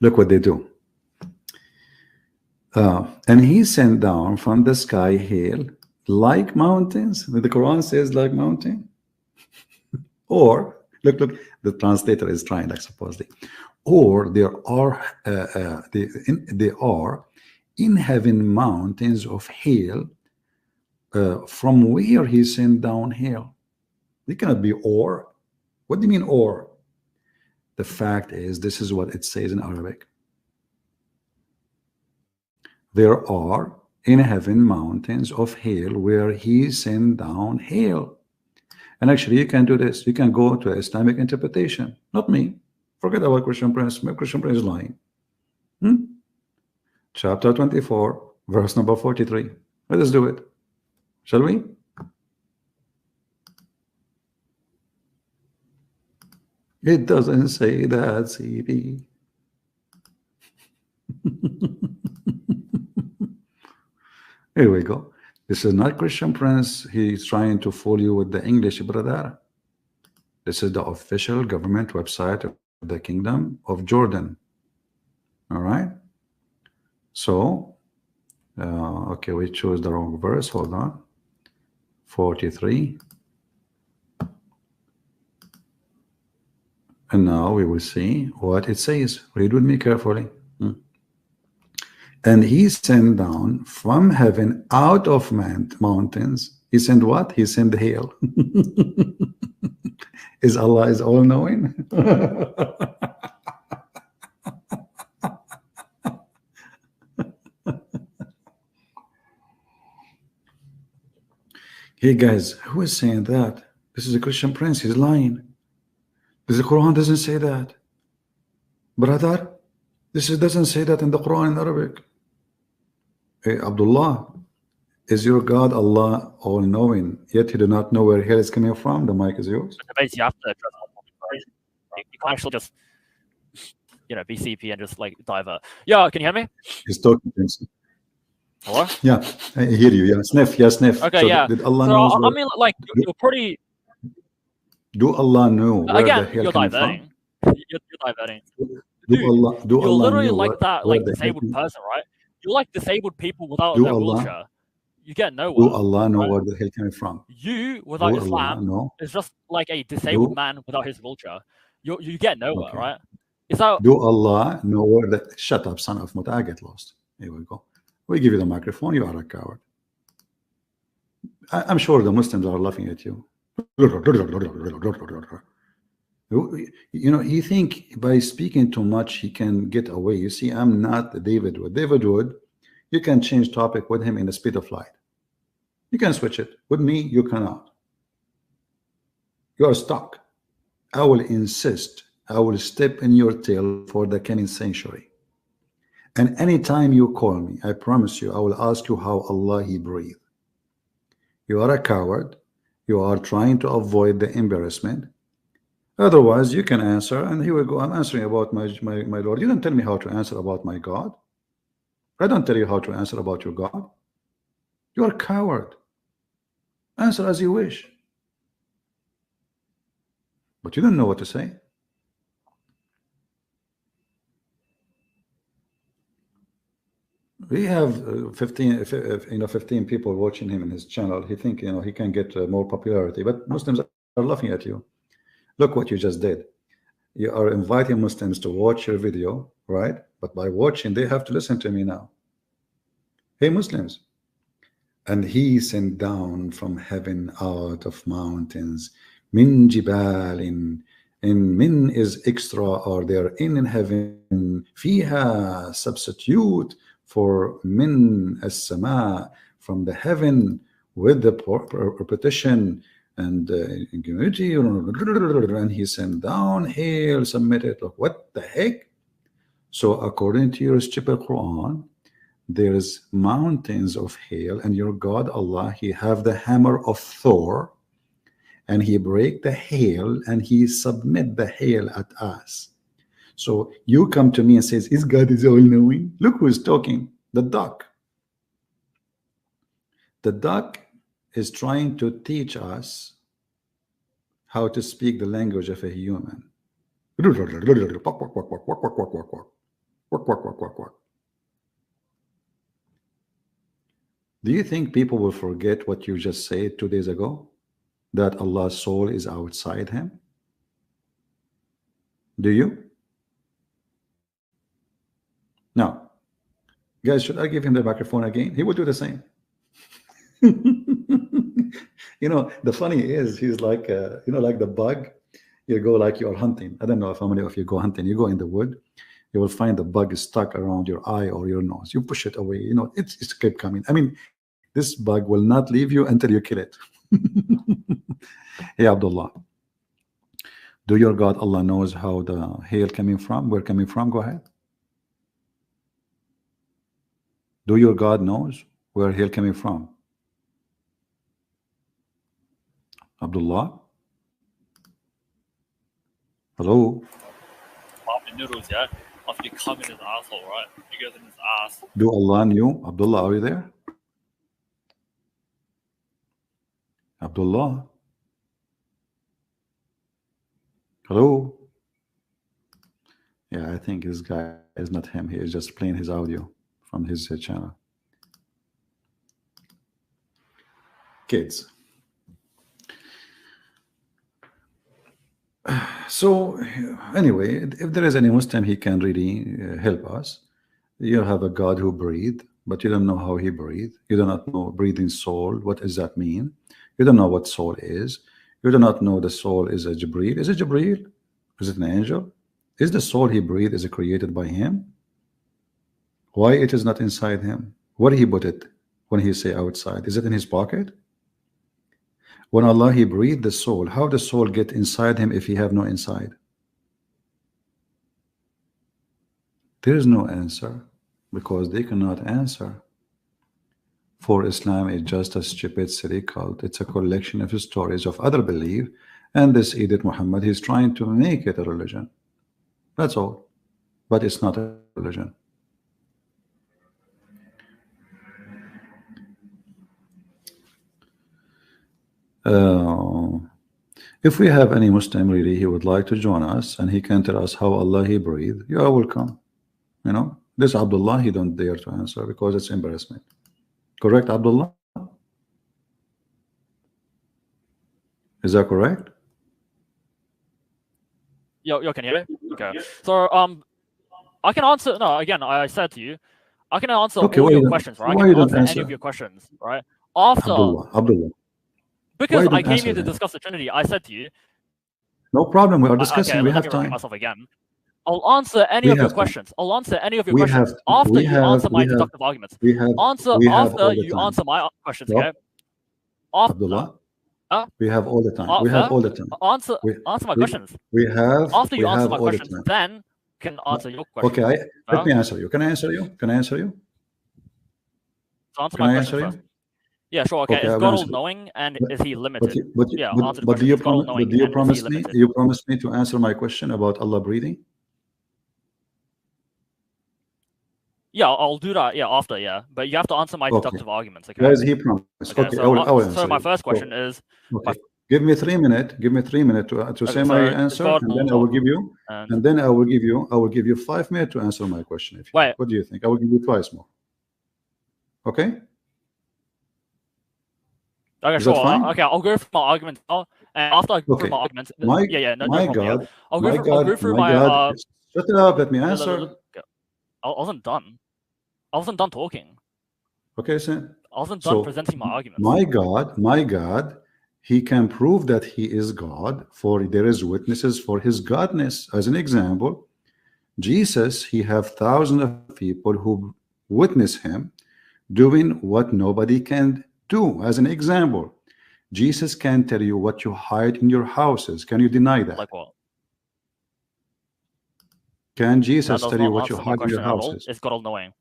Look what they do. And he sent down from the sky hail like mountains. The Quran says like mountain. Or look, the translator is trying, like supposedly. Or there are in heaven mountains of hail. From where he sent down hail. It cannot be or. What do you mean or? The fact is, this is what it says in Arabic. There are in heaven mountains of hail where he sent down hail. And actually, you can do this. You can go to Islamic interpretation. Not me. Forget about Christian Prince. Christian Prince is lying. Chapter 24, verse number 43. Let us do it. Shall we? It doesn't say that, CB. Here we go. This is not Christian Prince. He's trying to fool you with the English, brother. This is the official government website of the Kingdom of Jordan. All right. So, okay, we chose the wrong verse. Hold on. 43. And now we will see what it says. Read with me carefully. And he sent down from heaven out of mountains. He sent what? He sent hail. Is Allah is all-knowing? Hey guys, who is saying that? This is a Christian Prince. He's lying. The Quran doesn't say that. Brother, doesn't say that in the Quran in Arabic. Hey, Abdullah, is your God Allah all-knowing, yet you do not know where hail is coming from? The mic is yours. Basically, you have to address you can't actually just, be CP and just like divert. Yeah, can you hear me? He's talking. Hello? Yeah, I hear you. Yeah, sniff. Yeah, sniff. Okay, so yeah. Did Allah so, knows I mean, like, you're pretty... Do Allah know where Again, the hail you're coming diverting. from? You're diverting. Do Allah you're literally know like that, where like the disabled hail person, right? You're like disabled people without Do their Allah- wheelchair. You get nowhere. Do Allah know right? where the hail coming from? You, without Do Allah Islam, know? is just like a disabled Do- man without his wheelchair. You get nowhere, Okay. right? Is that... Do Allah know where the... Shut up, son of Muta, I get lost. Here we go. We give you the microphone, you are a coward. I'm sure the Muslims are laughing at you. You know, he think by speaking too much he can get away. You see, I'm not David Wood. David Wood, you can change topic with him in the speed of light. You can switch it. With me, you cannot. You are stuck. I will insist. I will step in your tail for the coming century. And anytime you call me, I promise you, I will ask you how Allah He breathed. You are a coward. You are trying to avoid the embarrassment. Otherwise, you can answer, and here we go. I'm answering about my Lord. You don't tell me how to answer about my God. I don't tell you how to answer about your God. You are a coward. Answer as you wish. But you don't know what to say. We have 15 people watching him in his channel. He think, you know, he can get more popularity, but Muslims are laughing at you. Look what you just did. You are inviting Muslims to watch your video, right? But by watching, they have to listen to me now. Hey, Muslims. And he sent down from heaven out of mountains, min jibalin, and min is extra, or they are in heaven, fiha, substitute for min as-sama, from the heaven, with the repetition and community, and he sent down hail, submitted. Look, what the heck? So according to your stupid Quran, there's mountains of hail, and your God Allah, He have the hammer of Thor, and He break the hail, and He submit the hail at us. So you come to me and says, "His God is all-knowing." Look who's talking. The duck. The duck is trying to teach us how to speak the language of a human. Do you think people will forget what you just said 2 days ago? That Allah's soul is outside him? Do you? Now, guys, should I give him the microphone again? He will do the same. You know, the funny is, he's like, you know, like the bug. You go like you're hunting. I don't know if how many of you go hunting. You go in the wood, you will find the bug is stuck around your eye or your nose. You push it away. You know, it's kept coming. I mean, this bug will not leave you until you kill it. Hey, Abdullah, do your God Allah knows how the hail coming from? Where coming from? Go ahead. Do your God knows where hail coming from? Abdullah? Hello? Popping noodles, yeah? After you come in his asshole, right? You guys in his ass. Do Allah knew? Abdullah, are you there? Abdullah? Hello? Yeah, I think this guy is not him. He is just playing his audio from his channel. Kids. So anyway, if there is any Muslim, he can really help us. You have a God who breathed, but you don't know how he breathed. You do not know breathing soul. What does that mean? You don't know what soul is. You do not know the soul is a Jibreel. Is it Jibreel? Is it an angel? Is the soul he breathed is it created by him? Why it is not inside him? Where he put it when he say outside? Is it in his pocket? When Allah he breathed the soul, how the soul get inside him if he have no inside? There is no answer, because they cannot answer. For Islam is just a stupid silly cult. It's a collection of stories of other belief, and this Idiot Muhammad, he's trying to make it a religion. That's all. But it's not a religion. If we have any Muslim really he would like to join us and he can tell us how Allah he breathed, you are welcome. You know, this Abdullah, he don't dare to answer because it's embarrassment. Correct, Abdullah? Is that correct? Yo, can you hear me? Okay. So I can answer. No, again, I said to you, I can answer all your questions, right? I can answer any of your questions, right? After Abdullah. because I came here to discuss the Trinity, I said to you, No problem. We are Okay, discussing. We let have me repeat time. myself again. I'll answer any We of your have time. questions. I'll answer any of your We questions have. after We you have. answer my We have. deductive arguments. We have. Answer We have after all the you time. answer my questions, Stop. okay? After, Abdullah. uh, We have all the time. We have fair? all the time. Answer We, my we, questions. we have. After We you answer have my all the questions, time. then can answer your questions. Okay. Let Fair? me answer you. Can I answer you? Can I answer you? So answer Can my I questions answer first. you? Yeah, sure. Okay, Okay, is I will God answer you. all-knowing and But, is he limited? Yeah, I'll answer the but do question. you Is God all-knowing and is he promise me? limited? You promise me to answer my question about Allah breathing? Yeah, I'll do that. Yeah, after. Yeah, but you have to answer my deductive arguments. Okay. Guys, he promised. Okay. Okay, I will So answer my you. first question is. Okay. Give me 3 minutes. Give me 3 minutes to say my answer, and then I will give you. And then I will give you 5 minutes to answer my question. If you wait, what do you think? I will give you twice more. Okay. Okay, Is that sure. fine? Okay, I'll go through my arguments now, and after I go through my arguments, no problem. God, Yeah. I'll go through my shut it up. Let me answer. I wasn't done. I wasn't done talking. Okay, sir. I wasn't done presenting my arguments. My God, he can prove that he is God, for there is witnesses for his godness. As an example, Jesus, he have thousands of people who witness him doing what nobody can do. As an example, Jesus can tell you what you hide in your houses. Can you deny that? Like what? Can Jesus tell you what you hide in your houses? Is God all-knowing?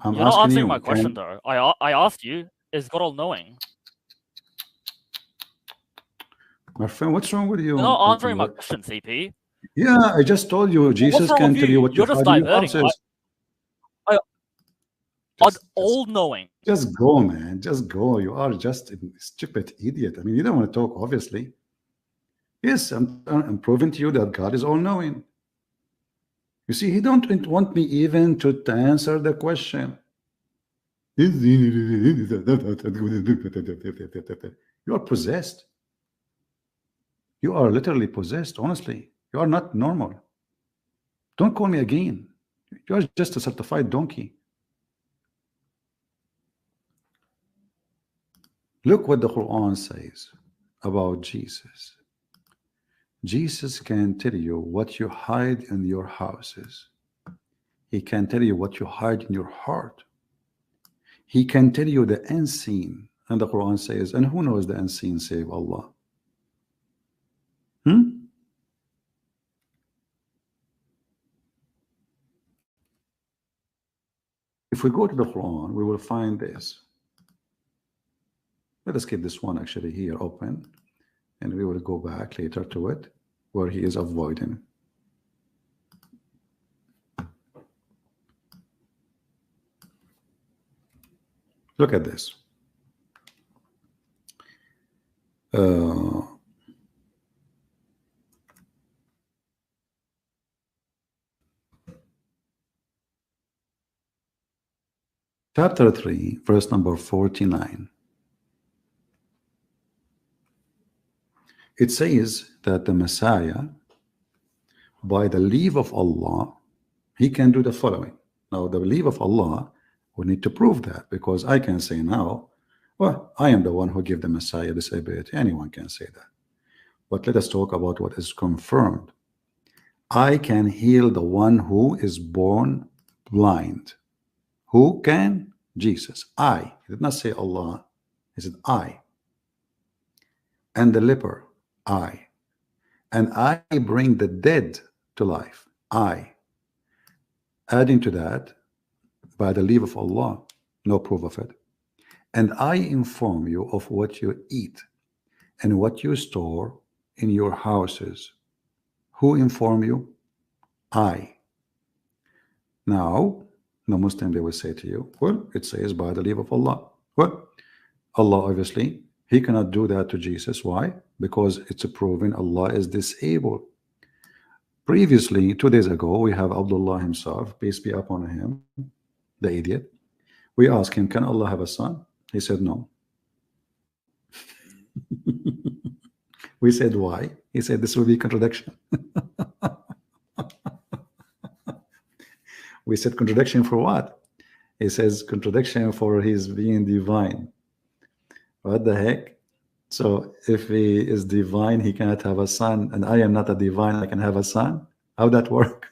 I'm You're not asking answering you. my question though. I asked you, is God all-knowing? My friend, what's wrong with you? You're not answering my question, CP. Yeah, I just told you Jesus can tell you what you hide in your houses. All-knowing. Just go, man. Just go. You are just a stupid idiot. I mean, you don't want to talk, obviously. Yes, I'm proving to you that God is all-knowing. You see, he don't want me even to answer the question. You are possessed. You are literally possessed, honestly. You are not normal. Don't call me again. You are just a certified donkey. Look what the Quran says about Jesus. Jesus can tell you what you hide in your houses. He can tell you what you hide in your heart. He can tell you the unseen. And the Quran says, and who knows the unseen save Allah? If we go to the Quran, we will find this. Let us keep this one actually here open, and we will go back later to it where he is avoiding. Look at this. Chapter 3, verse number 49. It says that the Messiah, by the leave of Allah, he can do the following. Now, the leave of Allah, we need to prove that, because I can say now, well, I am the one who gave the Messiah this ability. Anyone can say that. But let us talk about what is confirmed. I can heal the one who is born blind. Who can? Jesus. I. He did not say Allah. He said I. And the leper. I. And I bring the dead to life. I. Adding to that, by the leave of Allah, no proof of it. And I inform you of what you eat and what you store in your houses. Who inform you? I. Now, the Muslim, they will say to you, well, it says by the leave of Allah. Well, Allah, obviously, he cannot do that to Jesus. Why? Because it's proven Allah is disabled. Previously, 2 days ago, we have Abdallah himself, peace be upon him, the idiot. We asked him, can Allah have a son? He said no. We said why? He said this will be contradiction. We said contradiction for what? He says contradiction for his being divine. What the heck? So if he is divine, he cannot have a son, and I am not a divine, I can have a son. How that work?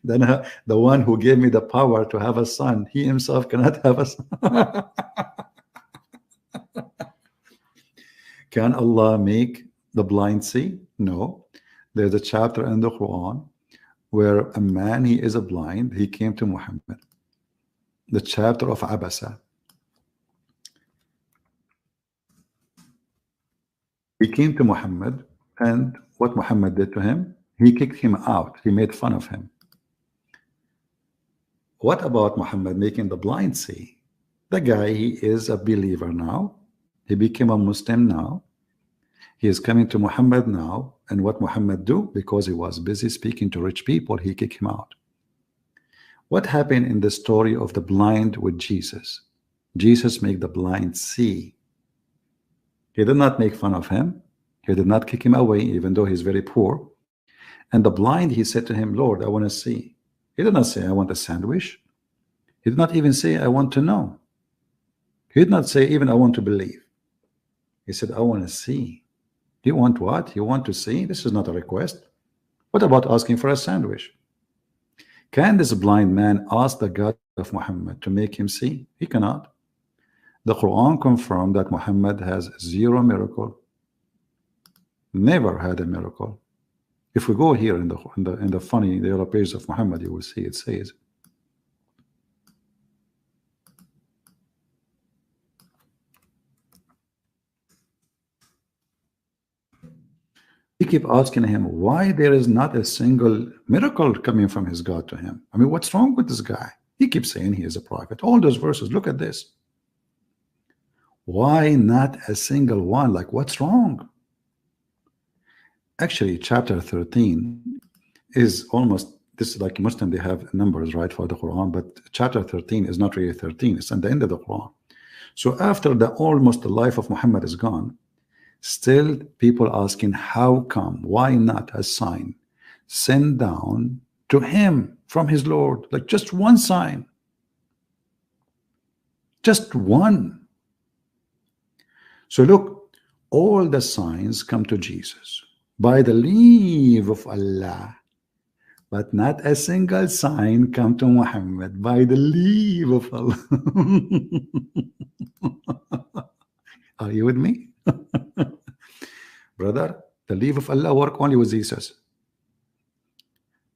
Then the one who gave me the power to have a son, he himself cannot have a son. Can Allah make the blind see? No. There's a chapter in the Quran where a man, he is a blind, he came to Muhammad. The chapter of Abasa. He came to Muhammad, and what Muhammad did to him, he kicked him out. He made fun of him. What about Muhammad making the blind see? The guy, he is a believer now. He became a Muslim now. He is coming to Muhammad now, and what Muhammad do? Because he was busy speaking to rich people, he kicked him out. What happened in the story of the blind with Jesus? Jesus made the blind see. He did not make fun of him. He did not kick him away, even though he's very poor. And the blind, he said to him, Lord, I want to see. He did not say, I want a sandwich. He did not even say, I want to know. He did not say, even, I want to believe. He said, I want to see. You want what? You want to see? This is not a request. What about asking for a sandwich? Can this blind man ask the God of Muhammad to make him see? He cannot. The Quran confirmed that Muhammad has zero miracle. Never had a miracle. If we go here in the funny, the other page of Muhammad, you will see it says, he keep asking him why there is not a single miracle coming from his God to him. I mean, what's wrong with this guy? He keeps saying he is a prophet. All those verses, look at this. Why not a single one? Like, what's wrong? Actually, chapter 13 is almost, this is like Muslim, they have numbers, right, for the Quran, but chapter 13 is not really 13. It's at the end of the Quran. So after almost the life of Muhammad is gone, still people asking, how come, why not a sign sent down to him from his Lord? Like just one sign, just one. So look, all the signs come to Jesus by the leave of Allah, but not a single sign come to Muhammad by the leave of Allah. Are you with me? Brother, the leave of Allah work only with Jesus.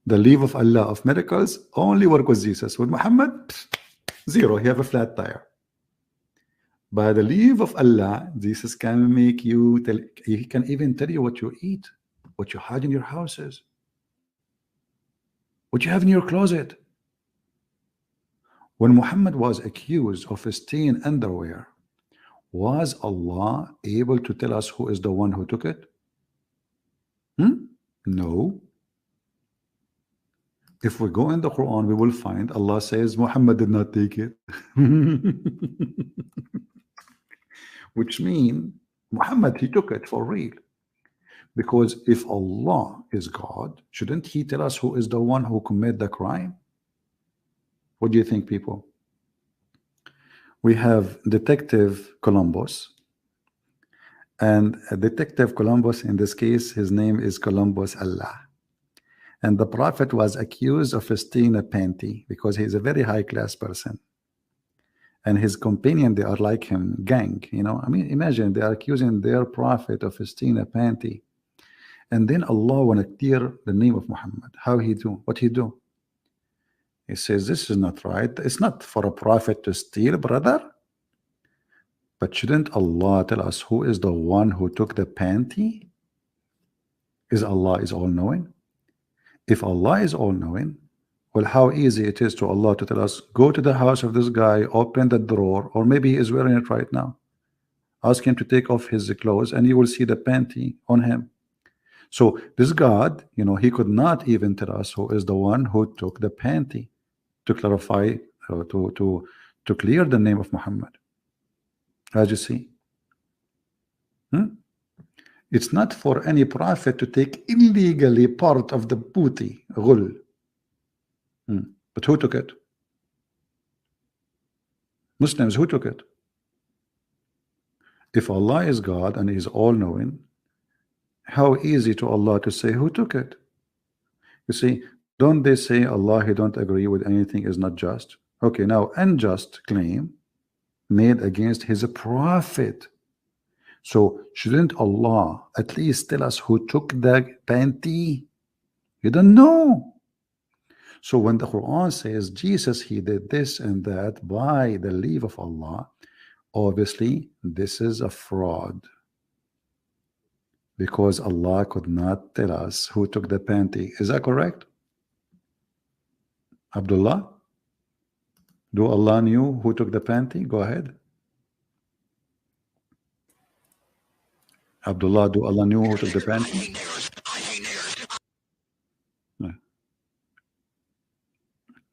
The leave of Allah of miracles only work with Jesus. With Muhammad, zero. He have a flat tire. By the leave of Allah, Jesus can make you tell, he can even tell you what you eat, what you hide in your houses, what you have in your closet. When Muhammad was accused of stealing underwear, was Allah able to tell us who is the one who took it? No. If we go in the Quran, we will find Allah says Muhammad did not take it. Which means Muhammad, he took it for real. Because if Allah is God, shouldn't he tell us who is the one who committed the crime? What do you think, people? We have Detective Columbus, and Detective Columbus, in this case, his name is Columbus Allah. And the Prophet was accused of stealing a panty because he's a very high-class person. And his companion, they are like him, gang, you know. I mean, imagine they are accusing their Prophet of stealing a panty. And then Allah want to clear the name of Muhammad. How he do? What he do? He says, this is not right. It's not for a prophet to steal, brother. But shouldn't Allah tell us who is the one who took the panty? Is Allah is all-knowing? If Allah is all-knowing, well, how easy it is to Allah to tell us, go to the house of this guy, open the drawer, or maybe he is wearing it right now. Ask him to take off his clothes, and you will see the panty on him. So this God, you know, he could not even tell us who is the one who took the panty to clarify, to clear the name of Muhammad. As you see, it's not for any prophet to take illegally part of the booty, ghul. But who took it? Muslims, who took it? If Allah is God and He's all-knowing, how easy to Allah to say who took it? You see, don't they say Allah, He don't agree with anything is not just? Okay, now unjust claim made against His prophet. So shouldn't Allah at least tell us who took the panty? You don't know. So when the Quran says Jesus, He did this and that by the leave of Allah, obviously this is a fraud, because Allah could not tell us who took the panty. Is that correct, Abdullah? Do Allah knew who took the panty? Go ahead, Abdullah. Do Allah knew who took the panty?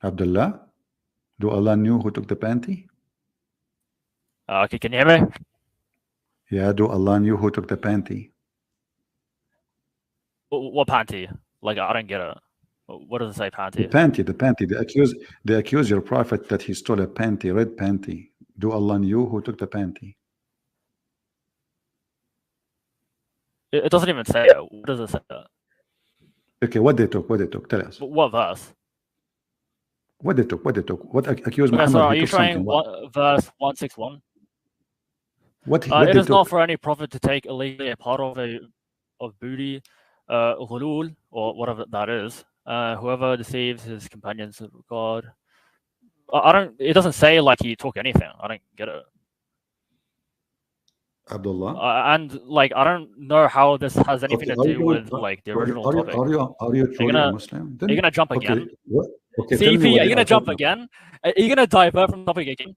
Abdullah, do Allah knew who took the panty? Okay, can you hear me? Yeah, do Allah knew who took the panty? What panty? Like, I don't get it. What does it say, panty? The panty. They accuse your prophet that he stole a panty, red panty. Do Allah knew who took the panty? It doesn't even say it. What does it say? Okay, what they took? What they took? Tell us. What verse? What they took? What they took? What accused Okay, Muhammad? so are He you took something. showing verse 161? What It they is not took? for any prophet to take illegally a part of booty, ghulul, or whatever that is. Whoever deceives his companions of God. I don't. It doesn't say like he took anything. I don't get it. Abdullah. And like, I don't know how this has anything to do with like the original topic. Are you truly a Muslim? Are you gonna jump Okay. again? What? Okay. CP, are you gonna jump again? Are you gonna divert from the topic again?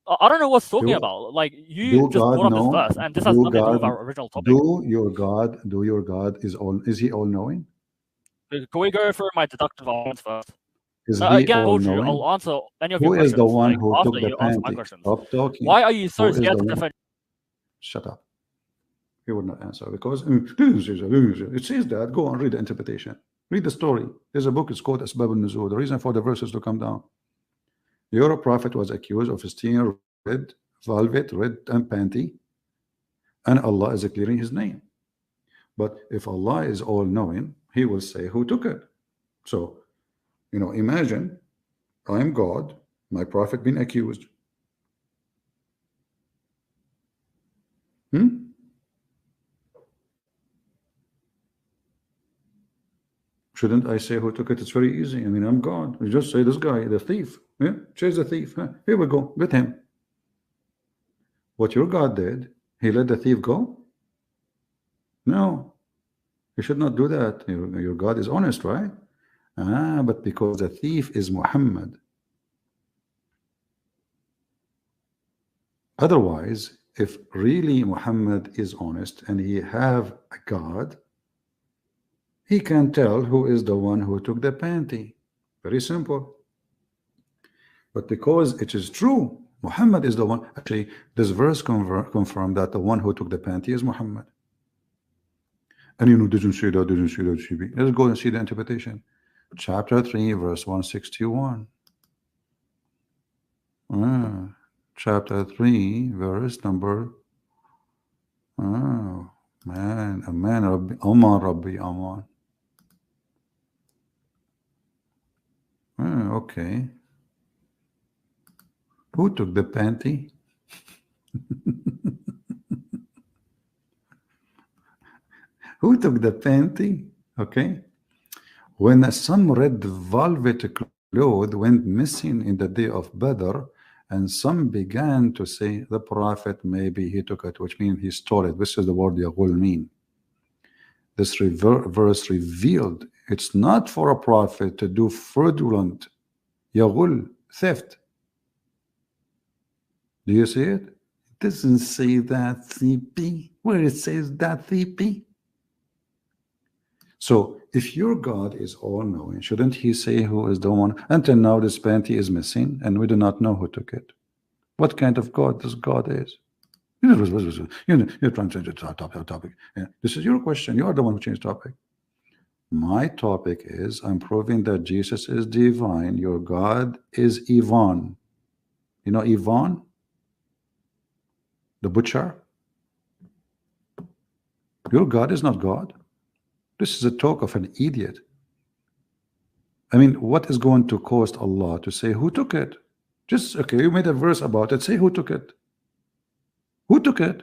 I don't know what's talking about. Like, you just brought up this verse, and this has nothing to do with our original topic. Do your God is He all knowing? Can we go through my deductive arguments first? Is He Again, all I'll knowing? answer any of your Who questions. is the one like, who after took the you answer my panty? questions. Stop talking. Why are you so Who is scared the to one? defend? Shut up. He would not answer because it says that. Go and read the interpretation. Read the story. There's a book. It's called Asbab al-Nuzul. The reason for the verses to come down. Your prophet was accused of stealing red velvet, red and panty, and Allah is clearing His name. But if Allah is all knowing, He will say who took it. So, imagine I'm God, my prophet been accused. Shouldn't I say who took it? It's very easy. I mean, I'm God. You just say this guy, the thief. Yeah, chase the thief. Here we go. Get him. What your God did, He let the thief go? No. You should not do that. Your God is honest, right? But because the thief is Muhammad. Otherwise, if really Muhammad is honest and he have a God, he can tell who is the one who took the panty. Very simple. But because it is true, Muhammad is the one. Actually, this verse confirmed that the one who took the panty is Muhammad. And didn't say that, CB. Let's go and see the interpretation. Chapter 3, verse 161. Chapter 3, verse number. Oh, man, Rabbi, Aman, Rabbi, Aman. Okay. Who took the panty? Who took the panty? Okay. When some red velvet cloth went missing in the day of Badr, and some began to say the prophet, maybe he took it, which means he stole it. This is the word Yaghul mean. This verse revealed it's not for a prophet to do fraudulent Yaghul, theft. Do you see it? It doesn't say that, CP. Where it says that, CP. So if your God is all-knowing, shouldn't He say who is the one? Until now, this panty is missing, and we do not know who took it. What kind of God this God is? You're trying to change the topic. Yeah. This is your question. You are the one who changed topic. My topic is I'm proving that Jesus is divine. Your God is Yvonne. You know Yvonne? The butcher? Your God is not God. This is a talk of an idiot. I mean, what is going to cost Allah to say who took it? Just, okay, you made a verse about it. Say who took it. Who took it?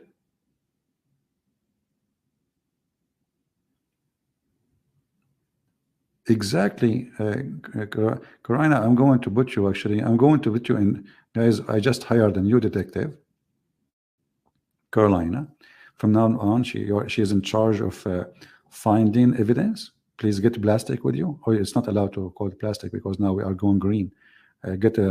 Exactly. Karina, I'm going to put you, actually. I'm going to put you in. Guys, I just hired a new detective, Carolina. From now on, she is in charge of finding evidence. Please get plastic with you. Oh, it's not allowed to call it plastic because now we are going green. Get you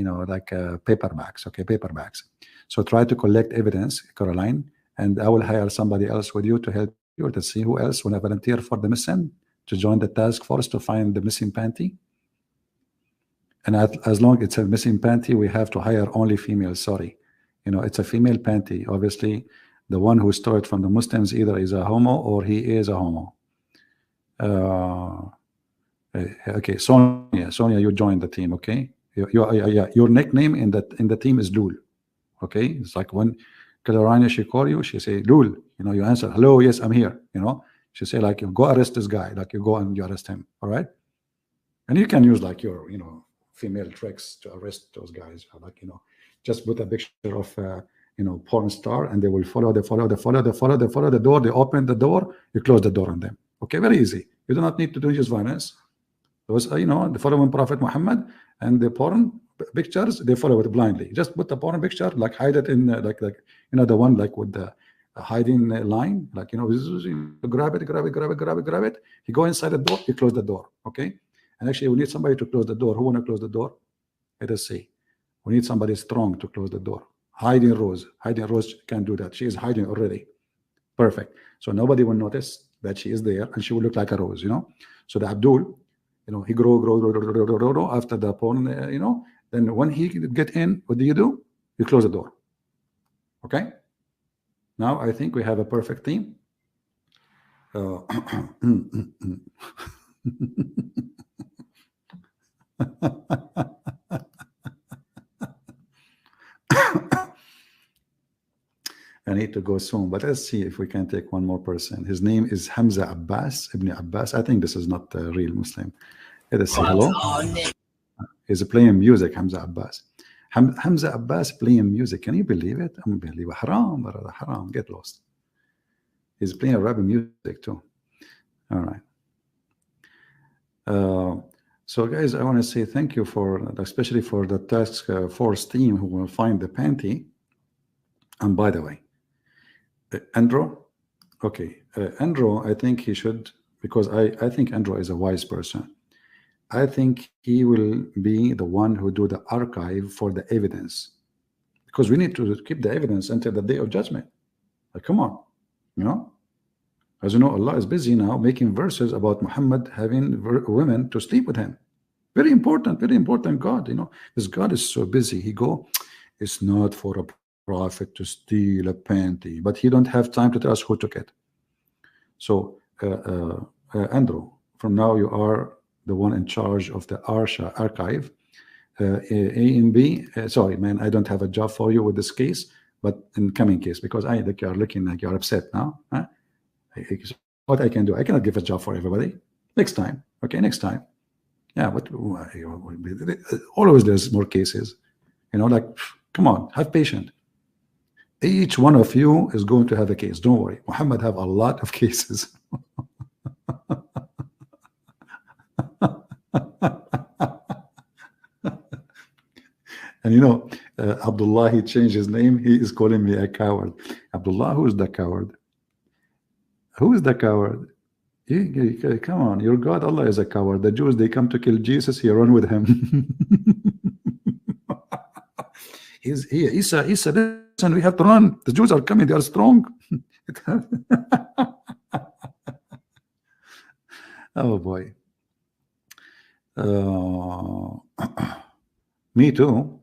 know, like paperbacks. Okay, paperbacks. So try to collect evidence, Caroline, and I will hire somebody else with you to help you to see who else want to volunteer for the mission to join the task force to find the missing panty. And as long as it's a missing panty, we have to hire only females. Sorry, you know, it's a female panty. Obviously, the one who stole it from the Muslims either is a homo or he is a homo. Okay, Sonia, you joined the team. Okay, your nickname in the team is Lul. Okay, it's like when Carolina, she call you, she say Lul. You know, you answer hello, yes, I'm here. You know, she say like, you go arrest this guy. Like, you go and you arrest him. All right, and you can use like your, you know, female tricks to arrest those guys. Like, you know, just put a picture of you know, porn star, and they will follow the door. They open the door, you close the door on them. Okay, very easy. You do not need to do use violence. Those you know, the following Prophet Muhammad, and the porn pictures, they follow it blindly. Just put the porn picture, like hide it in like you know, the one like with the hiding line, like, you know, grab it. You go inside the door, you close the door. Okay, and actually we need somebody to close the door. Who want to close the door? Let us see. We need somebody strong to close the door. Hiding Rose can do that. She is hiding already. Perfect. So nobody will notice that she is there, and she will look like a rose, you know. So the Abdul, you know, he grow after the porn, you know. Then when he get in, what do? You close the door. Okay. Now I think we have a perfect team. I need to go soon, but let's see if we can take one more person. His name is Hamza Abbas, Ibn Abbas. I think this is not a real Muslim. Let us say hello. He's playing music, Hamza Abbas. Hamza Abbas playing music. Can you believe it? Unbelievable. Haram, brother, haram. Get lost. He's playing rap music too. All right. So guys, I want to say thank you for, especially for the task force team who will find the panty. And by the way, Andrew, okay, Andrew, I think he should, because I think Andrew is a wise person. I think he will be the one who do the archive for the evidence, because we need to keep the evidence until the day of judgment. Like, come on, you know. As you know, Allah is busy now making verses about Muhammad having women to sleep with him. Very important God, you know. This God is so busy. He go, it's not for a prophet to steal a panty, but he don't have time to tell us who took it. So Andrew, from now you are the one in charge of the Arsha archive. A and B, sorry man, I don't have a job for you with this case, but in coming case, because I think you are looking like you're upset now, huh? What I can do, I cannot give a job for everybody. Next time, okay, next time. Yeah, but always there's more cases, you know, like, come on, have patience. Each one of you is going to have a case. Don't worry. Muhammad have a lot of cases. And you know, Abdullah, he changed his name. He is calling me a coward. Abdullah, who is the coward? Who is the coward? Come on, your God, Allah is a coward. The Jews, they come to kill Jesus, he run with him. Isa, listen, we have to run. The Jews are coming, they are strong. Oh boy. Me too.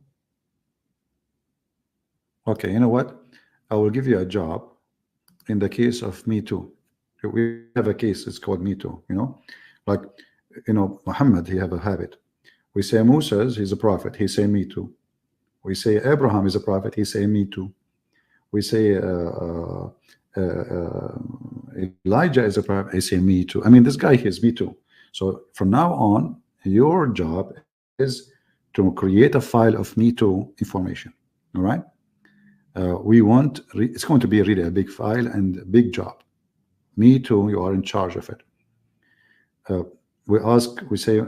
Okay, you know what? I will give you a job in the case of Me Too. We have a case, it's called Me Too, you know? Like, you know, Muhammad, he have a habit. We say Moses, he's a prophet. He say Me Too. We say Abraham is a prophet, he say me too. We say Elijah is a prophet, he say me too. I mean, this guy is me too. So from now on, your job is to create a file of me too information. All right. We want, it's going to be really a big file and a big job. Me too, you are in charge of it. We ask, we say,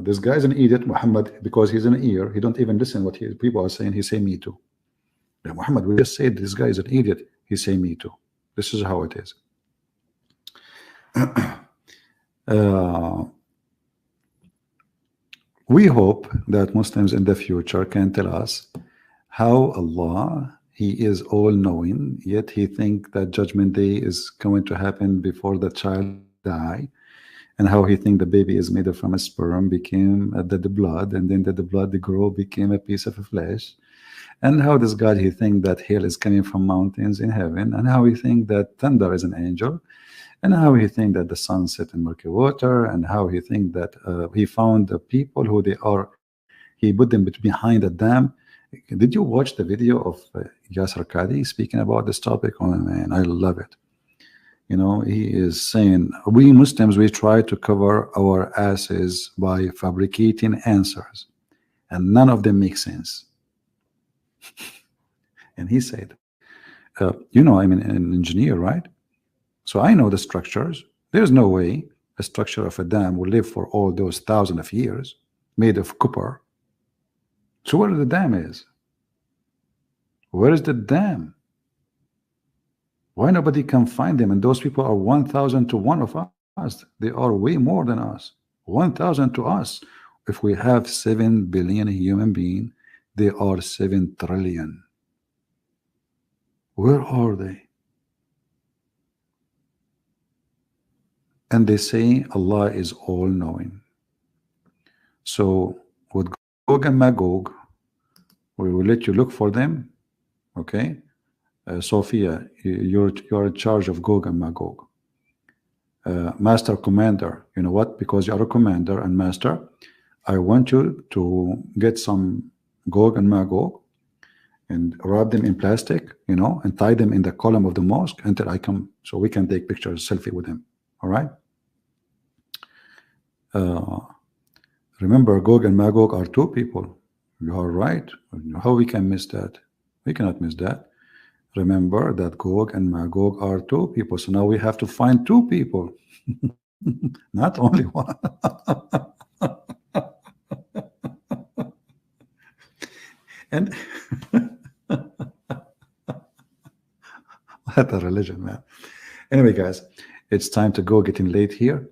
this guy's an idiot, Muhammad, because he's an ear. He don't even listen what people are saying. He say me too. Yeah, Muhammad, we just said this guy is an idiot. He say me too. This is how it is. We hope that Muslims in the future can tell us how Allah, He is all-knowing, yet He think that Judgment Day is going to happen before the child die, and how He think the baby is made from a sperm, became the blood, and then the blood grow, became a piece of flesh, and how this God, He think that hail is coming from mountains in heaven, and how He think that thunder is an angel, and how He think that the sun set in murky water, and how He think that He found the people who they are, He put them behind a dam. Did you watch the video of Yasser Qadi speaking about this topic? Oh man, I love it. You know, he is saying, we Muslims, we try to cover our asses by fabricating answers, and none of them make sense. And he said, you know, I'm an engineer, right? So I know the structures. There's no way a structure of a dam will live for all those thousands of years, made of copper. So where the dam is? Where is the dam? Why nobody can find them? And those people are 1,000 to 1 of us. They are way more than us. 1,000 to us. If we have 7 billion human beings, they are 7 trillion. Where are they? And they say Allah is all-knowing. So with Gog and Magog, we will let you look for them. Okay, Sophia, you're in charge of Gog and Magog. Master Commander, you know what? Because you are a commander and master, I want you to get some Gog and Magog and wrap them in plastic, you know, and tie them in the column of the mosque until I come, so we can take pictures, selfie with them. All right. Remember, Gog and Magog are 2 people. You are right. How we can miss that? We cannot miss that. Remember that Gog and Magog are 2 people. So now we have to find 2 people, not only 1. And what a religion, man. Anyway, guys, it's time to go, getting late here.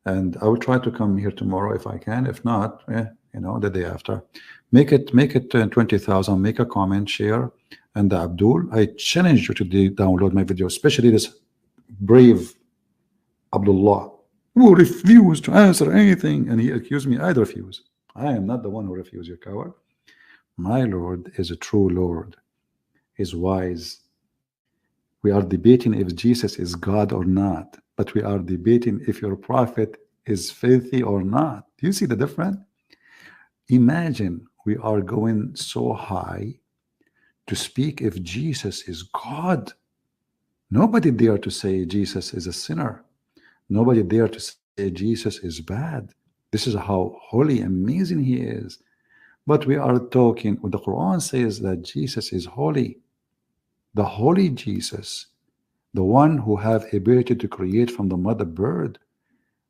And I will try to come here tomorrow if I can. If not, you know, the day after. Make it 20,000. Make a comment, share. And Abdul, I challenge you to download my video, especially this brave Abdallah, who refused to answer anything. And he accused me. I refuse. I am not the one who refused, you coward. My Lord is a true Lord. He's wise. We are debating if Jesus is God or not, but we are debating if your prophet is filthy or not. Do you see the difference? Imagine we are going so high to speak if Jesus is God. Nobody dare to say Jesus is a sinner. Nobody dare to say Jesus is bad. This is how holy, amazing he is. But we are talking, the Quran says that Jesus is holy. The holy Jesus, the one who have ability to create from the mother bird.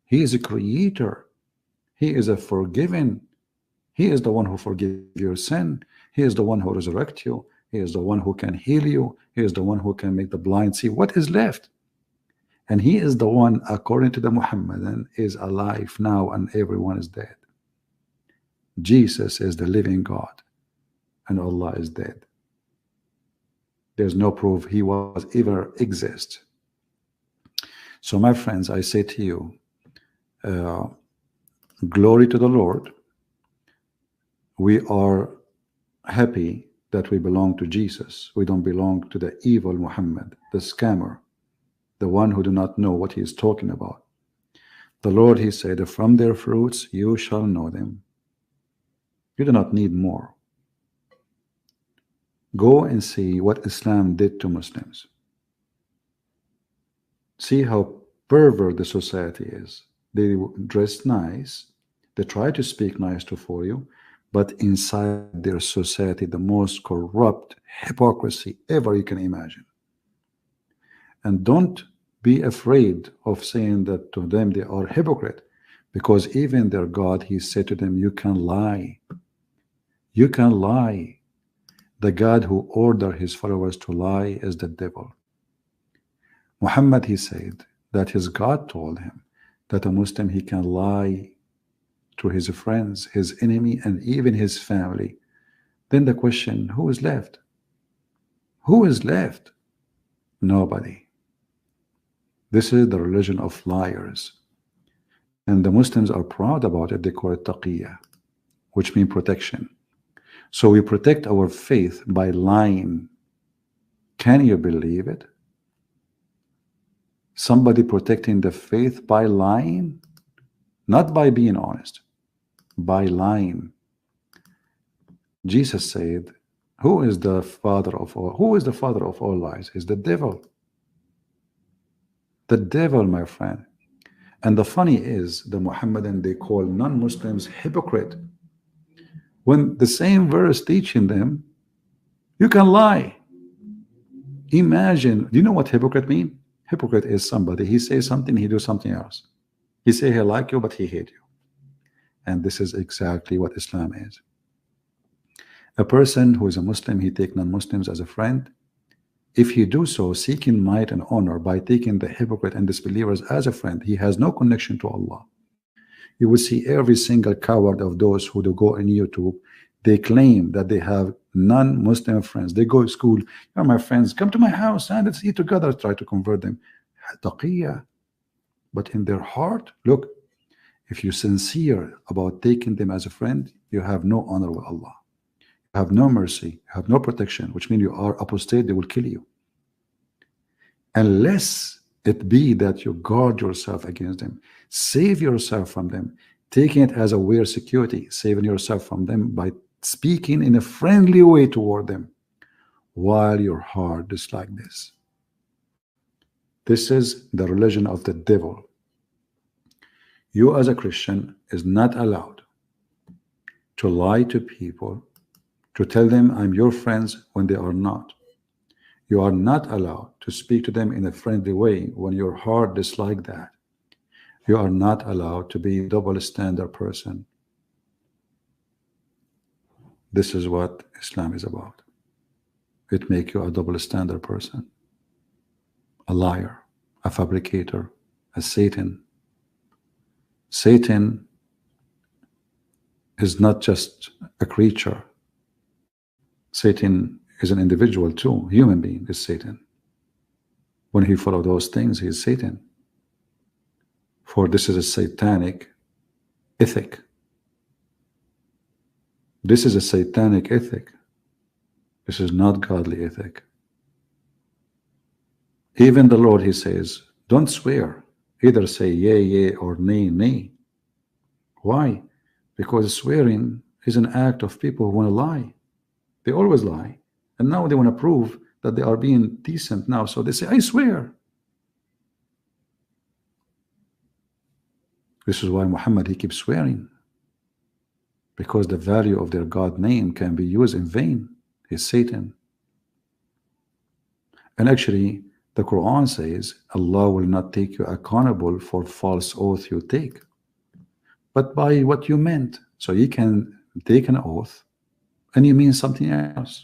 He is a creator. He is a forgiving. He is the one who forgives your sin. He is the one who resurrects you. He is the one who can heal you. He is the one who can make the blind see what is left. And he is the one, according to the Muhammadan, is alive now and everyone is dead. Jesus is the living God and Allah is dead. There's no proof he was ever exist. So my friends, I say to you, glory to the Lord. We are happy that we belong to Jesus. We don't belong to the evil Muhammad, the scammer, the one who do not know what he is talking about. The Lord, he said, from their fruits you shall know them. You do not need more. Go and see what Islam did to Muslims. See how pervert the society is. They dress nice, they try to speak nice for you, but inside their society, the most corrupt hypocrisy ever you can imagine. And don't be afraid of saying that to them they are hypocrite, because even their God, he said to them, you can lie. You can lie. The God who ordered his followers to lie is the devil. Muhammad, he said that his God told him that a Muslim, he can lie to his friends, his enemy, and even his family. Then the question, who is left? Who is left? Nobody. This is the religion of liars. And the Muslims are proud about it. They call it taqiyya, which means protection. So we protect our faith by lying. Can you believe it? Somebody protecting the faith by lying? Not by being honest, by lying. Jesus said, who is the father of all? Who is the father of all lies? Is the devil. The devil, my friend. And the funny is, the Muhammadan, they call non-Muslims hypocrite, when the same verse teaching them, you can lie. Imagine, do you know what hypocrite mean? Hypocrite is somebody, he says something, he do something else. He say he like you, but he hate you. And this is exactly what Islam is. A person who is a Muslim, he take non-Muslims as a friend. If he do so, seeking might and honor by taking the hypocrite and disbelievers as a friend, he has no connection to Allah. You will see every single coward of those who do go on YouTube, they claim that they have non-Muslim friends. They go to school, you're my friends, come to my house and let's eat together, try to convert them. Taqiyya. But in their heart, look, if you're sincere about taking them as a friend, you have no honor with Allah. You have no mercy, you have no protection, which means you are apostate, they will kill you. Unless it be that you guard yourself against them, save yourself from them, taking it as a way of security, saving yourself from them by speaking in a friendly way toward them, while your heart is like this. This is the religion of the devil. You as a Christian is not allowed to lie to people, to tell them I'm your friends when they are not. You are not allowed to speak to them in a friendly way when your heart is like that. You are not allowed to be a double standard person. This is what Islam is about. It makes you a double standard person, a liar, a fabricator, a Satan. Satan is not just a creature. Satan is an individual too. Human being is Satan. When he follows those things, he is Satan. For this is a satanic ethic. This is a satanic ethic. This is not godly ethic. Even the Lord, he says, don't swear. Either say yea, yea, or nay, nay. Why? Because swearing is an act of people who want to lie. They always lie. And now they want to prove that they are being decent now. So they say, I swear. This is why Muhammad, he keeps swearing. Because the value of their God name can be used in vain. Is Satan. And actually, the Quran says, Allah will not take you accountable for false oath you take, but by what you meant. So you can take an oath and you mean something else.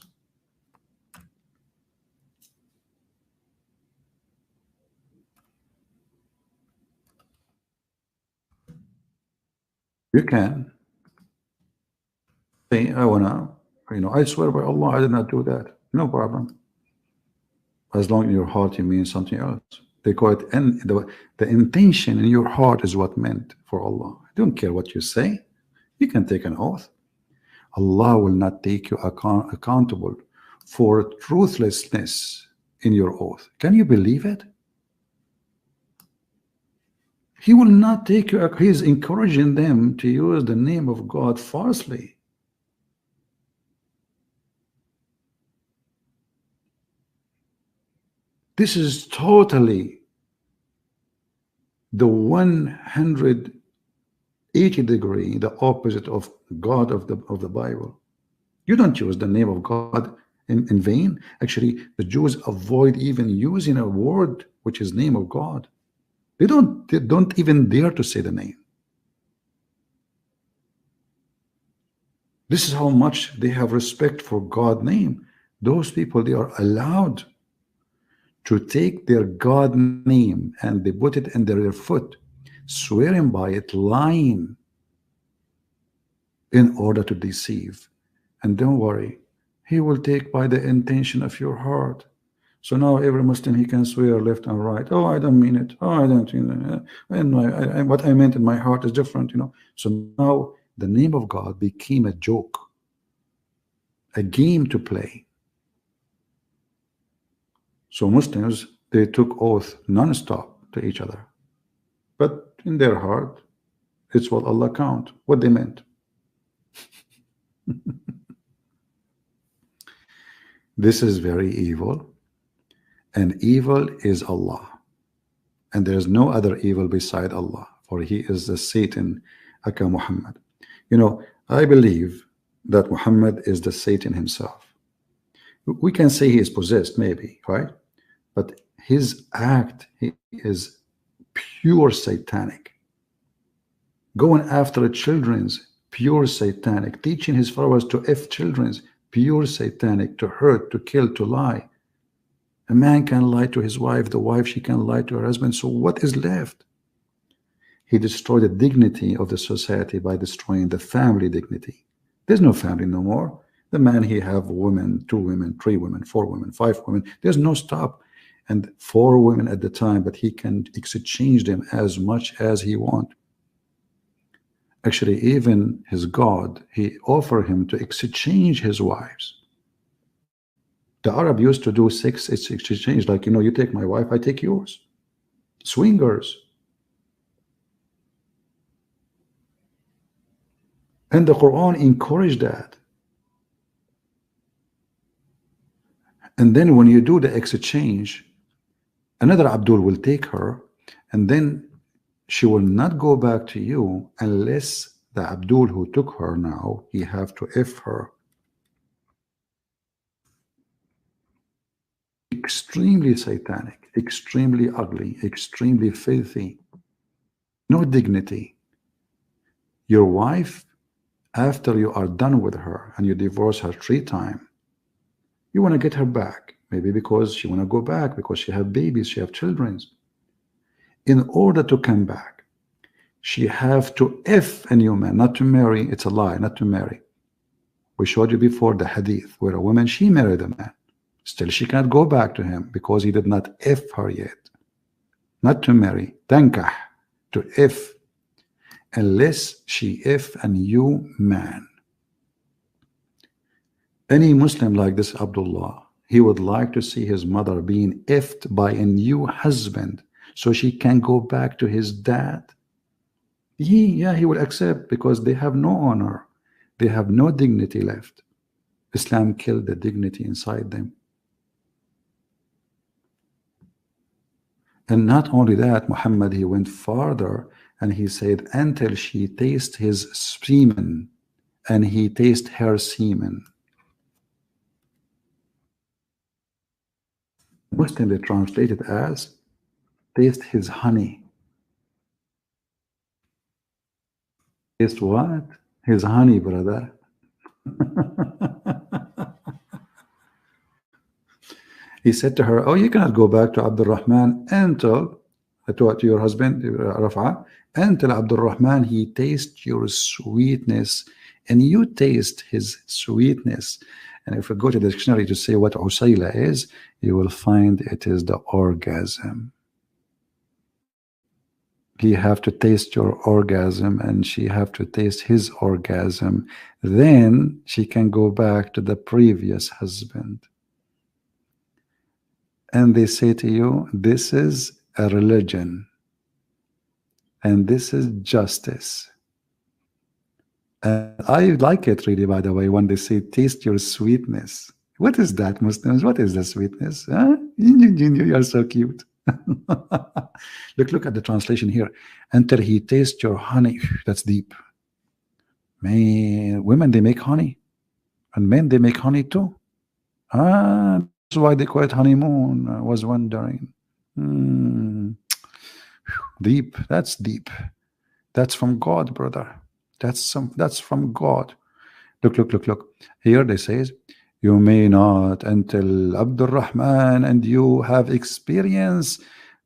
You can say, I wanna, I swear by Allah, I did not do that. No problem. As long as in your heart you mean something else. They call it, and the intention in your heart is what meant for Allah. I don't care what you say. You can take an oath. Allah will not take you accountable for truthlessness in your oath. Can you believe it? He will not take you. He is encouraging them to use the name of God falsely. This is totally the 180-degree, the opposite of God of the Bible. You don't use the name of God in vain. Actually, the Jews avoid even using a word which is name of God. They don't even dare to say the name. This is how much they have respect for God's name. Those people, they are allowed to take their God name and they put it under their foot, swearing by it, lying in order to deceive. And don't worry, he will take by the intention of your heart. So now every Muslim, he can swear left and right. Oh, I don't mean it. Oh, I don't mean it. And what I meant in my heart is different, you know. So now the name of God became a joke, a game to play. So Muslims, they took oath non-stop to each other. But in their heart, it's what Allah count, what they meant. This is very evil. And evil is Allah. And there is no other evil beside Allah. For he is the Satan, aka Muhammad. You know, I believe that Muhammad is the Satan himself. We can say he is possessed, maybe, right? But his act, he is pure satanic. Going after children's, pure satanic. Teaching his followers to F children's, pure satanic. To hurt, to kill, to lie. A man can lie to his wife, the wife, she can lie to her husband. So what is left? He destroyed the dignity of the society by destroying the family dignity. There's no family no more. The man, he have women, 2 women, 3 women, 4 women, 5 women. There's no stop. And 4 women at the time, but he can exchange them as much as he want. Actually, even his God, he offered him to exchange his wives. The Arab used to do sex exchange, like, you know, you take my wife, I take yours. Swingers. And the Quran encouraged that. And then when you do the exchange, another Abdul will take her, and then she will not go back to you unless the Abdul who took her now, he have to F her. Extremely satanic, extremely ugly, extremely filthy. No dignity. Your wife, after you are done with her and you divorce her 3 times, you want to get her back. Maybe because she want to go back, because she have babies, she have children. In order to come back, she have to F a new man, not to marry. It's a lie, not to marry. We showed you before the hadith where a woman, she married a man. Still, she can't go back to him because he did not F her yet. Not to marry, tankah, to F, unless she F a new man. Any Muslim like this Abdullah, he would like to see his mother being F'd by a new husband so she can go back to his dad. He will accept, because they have no honor. They have no dignity left. Islam killed the dignity inside them. And not only that, Muhammad, he went farther and he said, until she tastes his semen and he tastes her semen. Muslim, they translate it as taste his honey. Taste what? His honey, brother. He said to her, oh, you cannot go back to Abdul Rahman until, to your husband, Rafa, until Abdul Rahman, he tastes your sweetness and you taste his sweetness. And if we go to the dictionary to say what Usayla is, you will find it is the orgasm. He have to taste your orgasm and she have to taste his orgasm. Then she can go back to the previous husband. And they say to you, this is a religion and this is justice. And I like it really, by the way, when they say taste your sweetness. What is that, Muslims? What is the sweetness? Huh? You are so cute. Look at the translation here. Until he tastes your honey. That's deep. Man, women, they make honey. And men, they make honey too. Ah, that's why they call it honeymoon. I was wondering. Hmm. Deep. That's deep. That's from God, brother. That's from God. Look. Here they says, you may not until Abdurrahman and you have experienced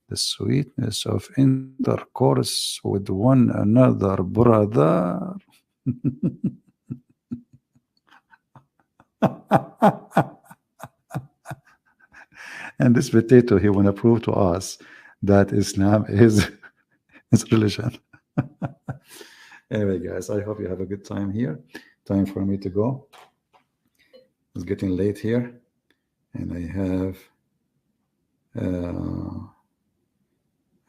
the sweetness of intercourse with one another, brother. And this potato, he want to prove to us that Islam is his religion. Anyway, guys, I hope you have a good time here. Time for me to go. It's getting late here, and I have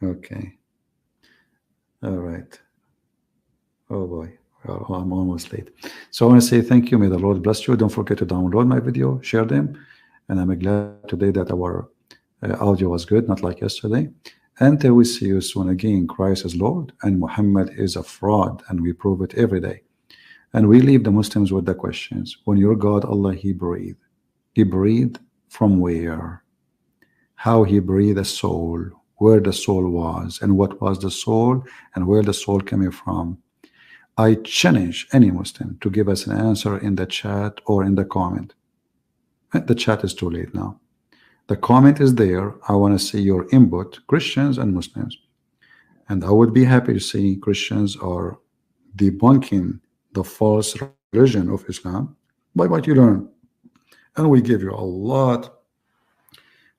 okay. All right. Oh boy. Well, I'm almost late. So I want to say thank you. May the Lord bless you. Don't forget to download my video, share them. And I'm glad today that our audio was good, not like yesterday. Until we see you soon again, Christ is Lord and Muhammad is a fraud, and we prove it every day. And we leave the Muslims with the questions. When your God, Allah, He breathed from where? How He breathed a soul, where the soul was, and what was the soul, and where the soul came from. I challenge any Muslim to give us an answer in the chat or in the comment. The chat is too late now. The comment is there. I want to see your input, Christians and Muslims. And I would be happy to see Christians are debunking the false religion of Islam by what you learn. And we give you a lot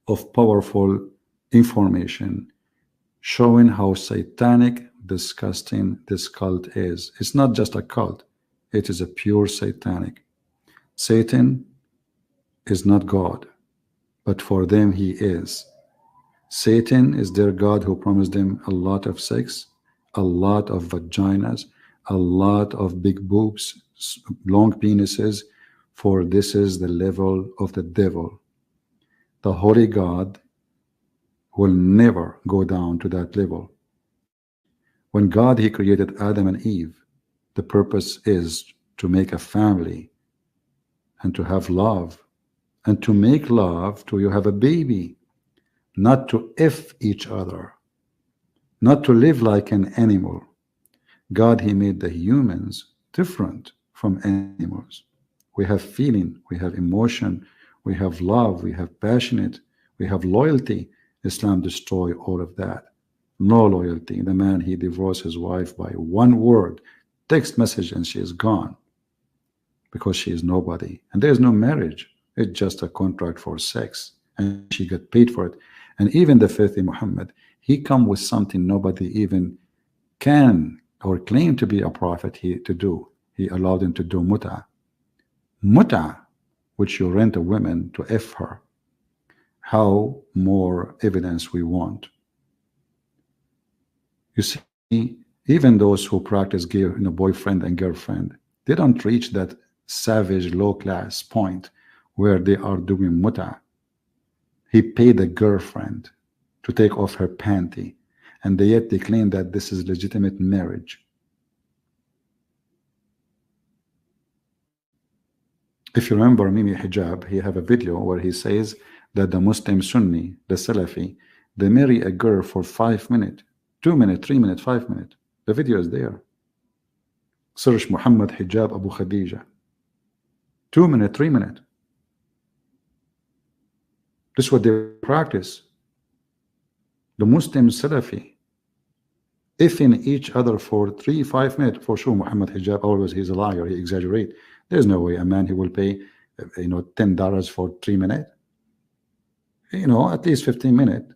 of powerful information showing how satanic, disgusting this cult is. It's not just a cult. It is a pure satanic. Satan is not God, but for them he is. Satan is their God who promised them a lot of sex, a lot of vaginas, a lot of big boobs, long penises, for this is the level of the devil. The holy God will never go down to that level. When God, He created Adam and Eve, the purpose is to make a family and to have love, and to make love to you have a baby, not to F each other, not to live like an animal. God, He made the humans different from animals. We have feeling, we have emotion, we have love, we have passionate, we have loyalty. Islam destroy all of that. No loyalty. The man, he divorced his wife by one word, text message, and she is gone because she is nobody. And there is no marriage. It's just a contract for sex, and she got paid for it. And even the faithful Muhammad, he come with something nobody even can or claim to be a prophet to do. He allowed him to do muta, which you rent a woman to F her. How more evidence we want? You see, even those who practice boyfriend and girlfriend, they don't reach that savage low class point where they are doing muta. He paid the girlfriend to take off her panty, and yet they claim that this is legitimate marriage. If you remember Mimi Hijab, he have a video where he says that the Muslim Sunni, the Salafi, they marry a girl for 5 minutes, 2 minutes, 3 minutes, 5 minutes. The video is there. Search Muhammad Hijab Abu Khadija. 2 minutes, 3 minutes. This is what they practice. The Muslim Salafi, ifing each other for 3-5 minutes. For sure, Muhammad Hijab, always he's a liar, he exaggerate. There's no way a man he will pay $10 for 3 minutes. At least 15 minutes,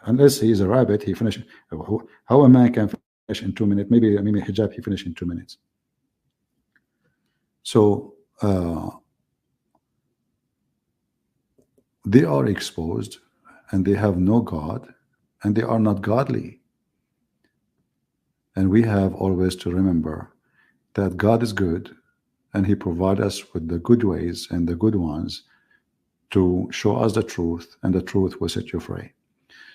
unless he's a rabbit, he finishes. How a man can finish in 2 minutes? Maybe Hijab, he finished in 2 minutes. So they are exposed, and they have no God, and they are not godly. And we have always to remember that God is good, and He provides us with the good ways and the good ones to show us the truth, and the truth will set you free.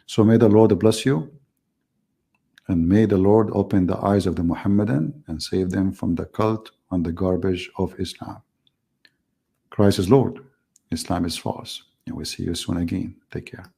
So may the Lord bless you, and may the Lord open the eyes of the Muhammadan and save them from the cult and the garbage of Islam. Christ is Lord, Islam is false, and we'll see you soon again. Take care.